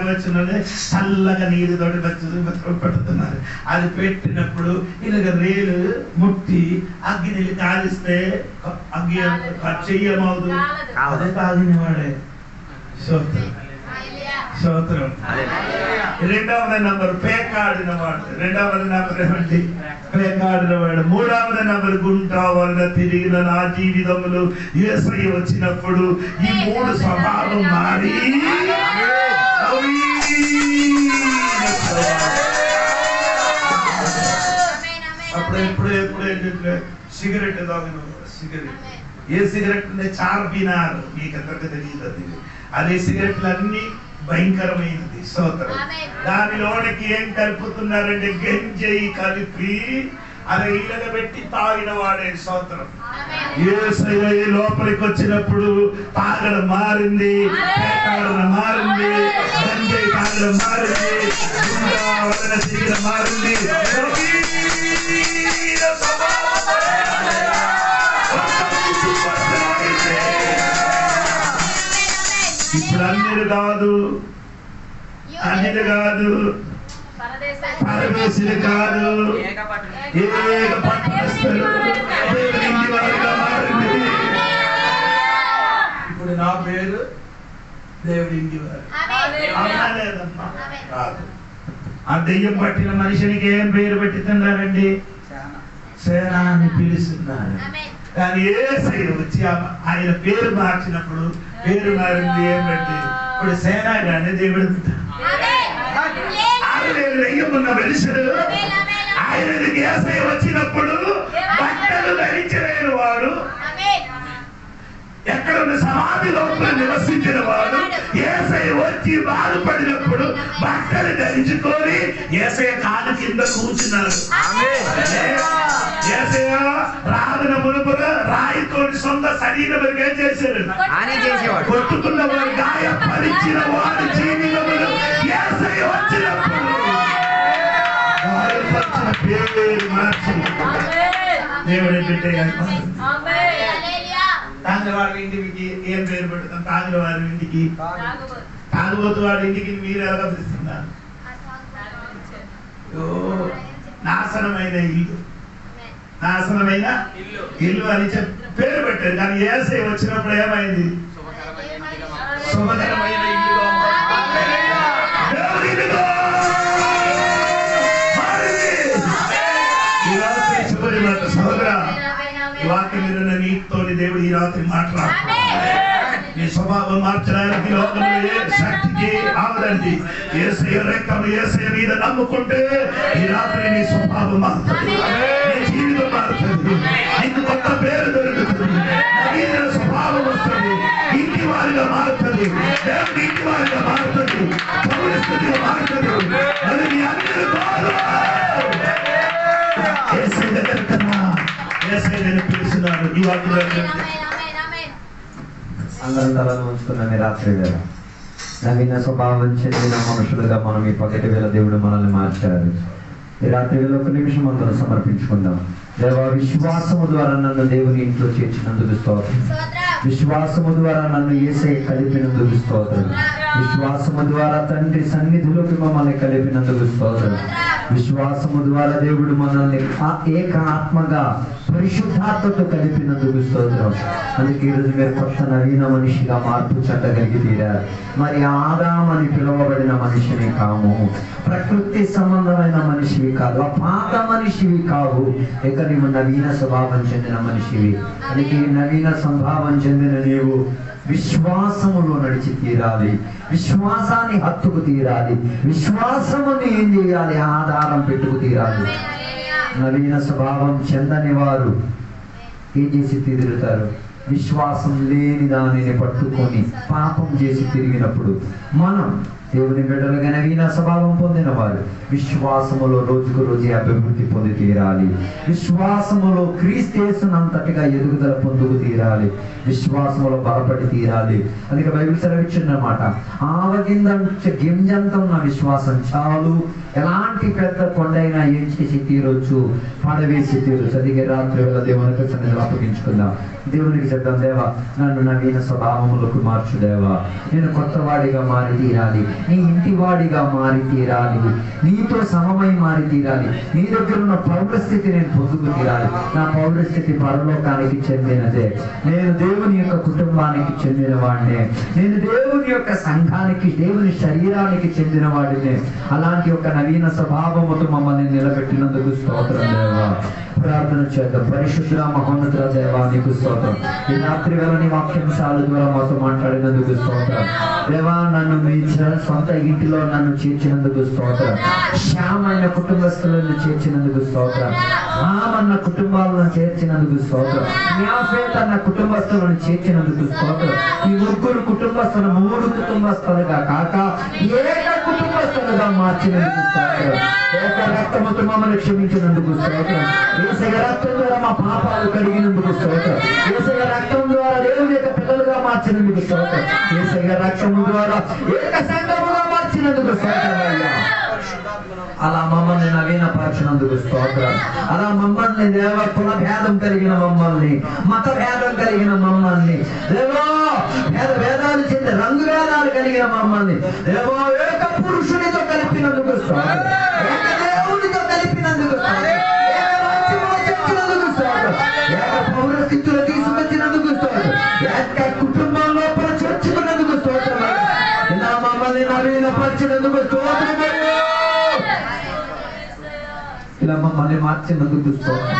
వచ్చినది చల్లగా నీరుతోటి పెడుతున్నారు. అది పెట్టినప్పుడు ఇలాగ రేలు ముట్టి అగ్గిని కాలిస్తే అగ్గి చెయ్యమవుదు. అదే తాగినవాడే స్తోత్రం. స్తోత్రం. రెండవది నంబర్ పేకాడినవాడు. రెండవది నంబర్ ఏమండి? పేకాడినవాడు. మూడవది నంబర్ గుంట వల్ల తిరిగిన నా జీవితంలో యేసయ్య వచ్చినప్పుడు ఈ 3 స్వభావం మారి అప్పుడు ఎప్పుడు ఏంటంటే సిగరెట్ తాగిన సిగరెట్. ఏ సిగరెట్ అంటే చార్బినార్, మీకు అందరికీ తెలియదు. అదే సిగరెట్లు అన్ని భయంకరమైనది. స్తోత్రం. దానిలోనికి ఏం కలుపుతున్నారంటే గంజాయి కలిపి అది ఇలాగ పెట్టి తాగిన వాడే. స్తోత్రం. యేసయ్య లోపలికి వచ్చినప్పుడు తాగడం మారింది, పేకాడడం మారింది, గంజాయి తాగడం మారింది, వదన తీయడం మారింది. ఇప్పుడు అన్నిలు కాదు, అన్నిలు కాదు, పరదేశులు కాదు, ఏక పట్టణస్థులు దేవుని ఇంటి వారిగా మారింది. ఇప్పుడు నా పేరు దేవుని ఇంటి వారు. అవునా లేదమ్మా? కాదు. ఆ దెయ్యం పట్టిన మనిషినికి ఏం పేరు పెట్టిస్తున్నారండి? సేన అని పిలుస్తున్నారు. కానీ యేసయ్య వచ్చి ఆయన పేరు మార్చినప్పుడు పేరు మారింది. ఏమంటే ఇప్పుడు సేన కానీ దేవుడు ఉన్న మనుషుడు ఆయన యేసయ్య వచ్చినప్పుడు బట్టలు ధరించలేని వాడు, ఎక్కడ సమాధి లోపల నివసించిన వాడు యేసయ్య వచ్చి బాధపడినప్పుడు బట్టలు ధరించుకొని యేసయ్య కాలు కింద కూర్చున్నారు. యేసయ్య ప్రార్థన మునుపున రాయితోటి సొంత శరీరం ఏం చేశారు? కొట్టుకున్న వాడు, గాయపరిచిన వాడు జీవితంలో యేసయ్య వచ్చినప్పుడు గాయపరిచిన పేరు మార్చి దేవుడి బిడ్డ తాగులవాడి ఇంటికి ఏం పేరు పెడతాం? తాగులవాడి ఇంటికి తాగుబోతు వాడి ఇంటికి మీరు ఎలా పిలుస్తున్నారు? నాశనమైన ఇల్లు, నాశనమైన ఇల్లు అని పేరు పెట్టారు. కానీ యేసయ్య వచ్చినప్పుడు ఏమైంది? శుభకరమైన ఇల్లుగా సహోదరా, ఈ వాక్యం మీద నీతోని దేవుడు ఈ రాత్రి మాట్లాడుతున్నాడు. నీ స్వభావం మార్చడానికి లోకంలో ఏ శక్తికి ఆవదండి. యేసయ్య రెక్కలు యేసయ్య మీద నమ్ముకుంటే ఈ రాత్రి నీ స్వభావం మారుతుంది, నీ జీవితం మారుతుంది, నీకు కొత్త పేరు దొరుకుతుంది, నవీన స్వభావం వస్తుంది, ఇంటి వారిగా మారుతుంది, దేవుడి ఇంటి వారిగా మారుతుంది, పౌరస్థితిగా మారుతుంది. అది నీ అందరి యేసయ్య దగ్గర కన్నా యేసయ్య పిలుస్తున్నారు. ఈ వాక్యం అందరం తలను ఉంచుకున్న రాత్రి వేళ నవీన స్వభావం చెందిన మనుషులుగా మనం ఈ పగటి వేళ దేవుడు మనల్ని మార్చారు. ఈ రాత్రి వేళ 1 నిమిషం అందరం సమర్పించుకుందాం. దేవా, విశ్వాసము ద్వారా నన్ను దేవుని ఇంట్లో చేర్చినందుకు స్తోత్రం. విశ్వాసము ద్వారా నన్ను యేసయ్య కలిపినందుకు స్తోత్రం. విశ్వాసము ద్వారా తండ్రి సన్నిధిలోకి మమ్మల్ని కలిపినందుకు స్తోత్రం. విశ్వాసము ద్వారా దేవుడు మనల్ని ఏక ఆత్మగా పరిశుద్ధాత్మతో కలిపినందుకు స్తోత్రం. అందుకే ఈరోజు మీరు కొత్త నవీన మనిషిగా మార్పు చెందగలిగి తీరారు. మరి ఆదాం అని పిలువబడిన మనిషిని కాము, ప్రకృతి సంబంధమైన మనిషివి కాదు, ఆ పాత మనిషివి కావు, ఇక నీవు నవీన స్వభావం చెందిన మనిషివి. అందుకే నవీన స్వభావం చెందిన నీవు విశ్వాసములో నడిచి తీరాలి, విశ్వాసాన్ని హత్తుకు తీరాలి, విశ్వాసముని ఏం చేయాలి? ఆధారం పెట్టుకు తీరాలి. నవీన స్వభావం చెందని వారు ఏం చేసి తిరుగుతారు? విశ్వాసం లేని దానిని పట్టుకొని పాపం చేసి తిరిగినప్పుడు మనం దేవుని బిడ్డలుగా నవీన స్వభావం పొందిన వారు విశ్వాసములో రోజుకు రోజు అభివృద్ధి పొంది తీరాలి. విశ్వాసములో క్రీస్తునంతటిగా ఎదుగుదల పొందుకు తీరాలి. విశ్వాసములో బలపడి తీరాలి. అందుకే బైబిల్ సెలవిచ్చిందన్నమాట, గింజంత ఉన్న విశ్వాసం చాలు, ఎలాంటి పెద్ద కొండైనా ఏం చేసి తీరొచ్చు, పడవేసి తీరొచ్చు. అందుకే రాత్రి వేళ దేవునికి సన్నిధిలో అప్పగించుకుందాం. దేవునికి చెప్తాం, దేవా నన్ను నవీన స్వభావములకు మార్చు దేవా, నేను కొత్త వాడిగా మారి తీరాలి, నీ ఇంటి వాడిగా మారి తీరాలి, నీతో సమమై మారి తీరాలి, నీ దగ్గర ఉన్న పౌరస్థితి నేను పొందుకు తీరాలి. నా పౌరస్థితి పరలోకానికి చెందినదే, నేను దేవుని యొక్క కుటుంబానికి చెందిన వాడినే, నేను దేవుని యొక్క సంఘానికి దేవుని శరీరానికి చెందిన వాడినే. అలాంటి ఒక నవీన స్వభావముతో మమ్మల్ని నిలబెట్టినందుకు స్తోత్రం దేవా. ప్రార్థన చేద్దాం. పరిశుద్ధ మహోన్నత దేవా నీకు స్తోత్రం. ఈ రాత్రి వేళ నీ వాక్యాంశాల ద్వారా మాతో మాట్లాడినందుకు స్తోత్రం దేవా. నన్ను మీ సొంత ఇంటిలో నన్ను చేర్చినందుకు స్తోత్రం. శ్యామైన కుటుంబస్తులను చేర్చినందుకు స్తోత్రం. రామన్న కుటుంబాలను చేర్చినందుకు స్తోత్రం. న్యాఫేత్ అన్న కుటుంబస్తులను చేర్చినందుకు స్తోత్రం. ఈ ముగ్గురు కుటుంబస్తులు 3 కుటుంబస్తులుగా కాక ఏక కుటుంబస్తులుగా మార్చినందుకు స్తోత్రం. ఏక రక్తముతో మమ్మల్ని క్షమించినందుకు స్తోత్రం. యేసయ్య రక్తం ద్వారా మా పాపాలు కడిగినందుకు స్తోత్రం. యేసయ్య రక్తం ద్వారా దేవుని యొక్క పిల్లలుగా మార్చినందుకు స్తోత్రం. యేసయ్య రక్తం ద్వారా ఏక సంఘముగా మార్చినందుకు స్తోత్రం అయ్యా. అలా మమ్మల్ని నవీనపరచినందుకు స్తోత్రం. అలా మమ్మల్ని దేవ కుల భేదం కలిగిన మమ్మల్ని, మత భేదం కలిగిన మమ్మల్ని, దేవో భేదాలు చెంది రంగు భేదాలు కలిగిన మమ్మల్ని దేవో ఏక పురుషునితో కలిపినందుకు స్తోత్రం. ఏక దేవునితో కలిపినందుకు స్తోత్రం. ఏక రాజ్యములో చేర్చినందుకు స్తోత్రం. ఏక పౌరస్థితిలో తీసుకొచ్చినందుకు స్తోత్రం. ఏక కుటుంబం లోపల చేర్చుకున్నందుకు స్తోత్రం. ఇలా మమ్మల్ని నవీనపరిచినందుకు స్తోత్రం. ఇలా మమ్మల్ని మార్చినందుకు స్తోత్రం.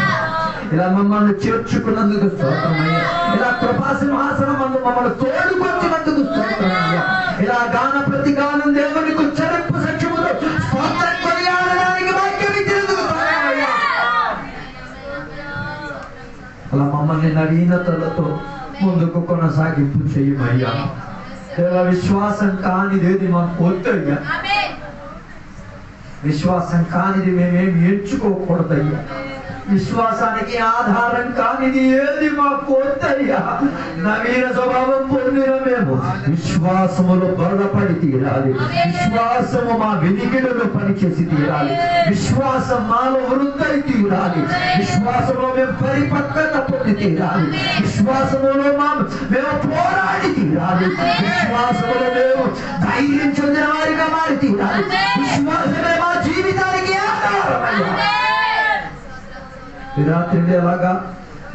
ఇలా మమ్మల్ని చేర్చుకున్నందుకు స్తోత్రమయ్యా. ఇలా కృపాసింహాసనం మందు మమ్మల్ని తోడుకొచ్చినందుకు స్తోత్రమయ్యా. ఇలా గాన ప్రతిగానం దేవునికి ఉచ్చరింపు సత్యముతో స్తోత్రం కొనియాడడానికి వాక్యం ఇచ్చినందుకు స్తోత్రమయ్యా. అలా మమ్మల్ని నవీనతలతో ముందుకు కొనసాగింపు చేయమయ్యా. దేవ విశ్వాసం కానిదేది మాకు వద్దయ్యా. విశ్వాసం కానిది మేమేమి ఎంచుకోకూడదయ్యా. విశ్వాసానికి ఆధారం కానిది ఏది మాకు వద్దయ్యా. నవీన స్వభావం పొందిన మేము విశ్వాసములో బలపడి తీరాలి. విశ్వాసము మా వెనికిడులో పనిచేసి తీరాలి. విశ్వాసం మాలో వృద్ధి తీరాలి. విశ్వాసంలో మేము పరిపక్వత పొంది తీరాలి. విశ్వాసములో మేము పోరాడి తీరాలి. విశ్వాసములో మేము ధైర్యం చెందిన వారిగా మారి తీరాలి. విశ్వాసమే మా జీవితానికి ఆధారమయ్యా. ఈ రాత్రి వేళగా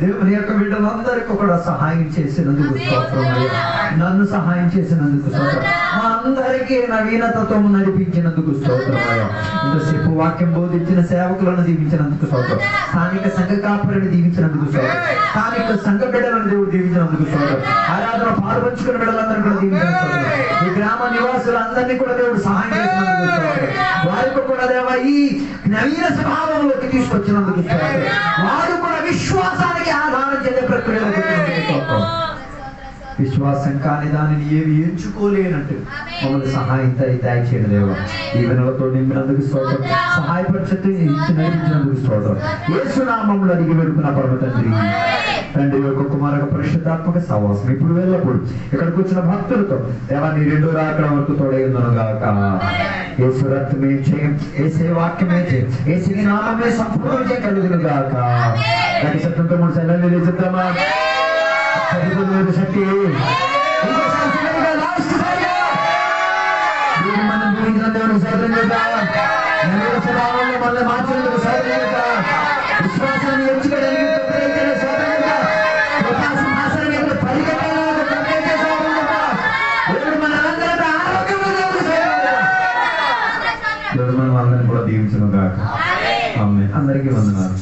దేవుని యొక్క బిడ్డలందరికీ కూడా సహాయం చేసినందుకు స్తోత్రమయ్యా. నన్ను సహాయం చేసినందుకు స్తోత్రం. మా అందరికీ నవీనతతో నడిపించినందుకు స్తోత్రమయ్యా. ఇంతసేపు వాక్యం బోధించిన సేవకులను దీవించినందుకు స్తోత్రం. స్థానిక సంఘ కాపురిని దీవించినందుకు స్తోత్రం. స్థానిక సంఘ బిడ్డలను దేవుడు దీవించినందుకు స్తోత్రం. ఆరాధన పాల్పంచుకున్న బిడ్డలందరినీ కూడా దీవించినందుకు స్తోత్రం. ఈ గ్రామ నివాసులందరినీ కూడా దేవుడు సహాయం చేసినందుకు స్తోత్రం. వారికి కూడా దేవ ఈ నవీన స్వభావంలోకి తీసుకొచ్చినందుకు స్తోత్రం. వారు కూడా విశ్వాసానికి ఆధారం చెందే ప్రక్రియలో విశ్వాసం కాని దానిని ఏమి ఎంచుకోలేనట్టు మమ్మల్ని సహాయం దయచేయండి దేవా. ఈ వినలతో నింపినందుకు స్తోత్రం. సహాయపరిచేది నడిపించినందుకు స్తోత్రం. యేసు నామములో అడిగి వేడుకున్న పరమ తండ్రి. తండ్రి యొక్క కుమారక పరిశుద్ధాత్మక సహవాసం ఇప్పుడు వెళ్ళప్పుడు ఇక్కడికి వచ్చిన భక్తులతో దేవా నీ 2వ రాకడ వరకు తోడైందను గాక. యేసు రక్తమే జయం, యేసే వాక్యమే జయం, యేసు నామమే సంపూర్ణ జయం కలుగును గాక. గట్టి శబ్దంతో 3 సార్లు లేచిద్దామా? శక్తి మనం జీవించిన దేవునికి సాధన చేద్దాం. మళ్ళీ మార్చినందుకు సాధన చేద్దాం. విశ్వాసాన్ని ఎంచుకోవడానికి దేవుడు మనం అందరినీ కూడా దీవించును గాక. ఆమేన్. అందరికీ వందనాలు.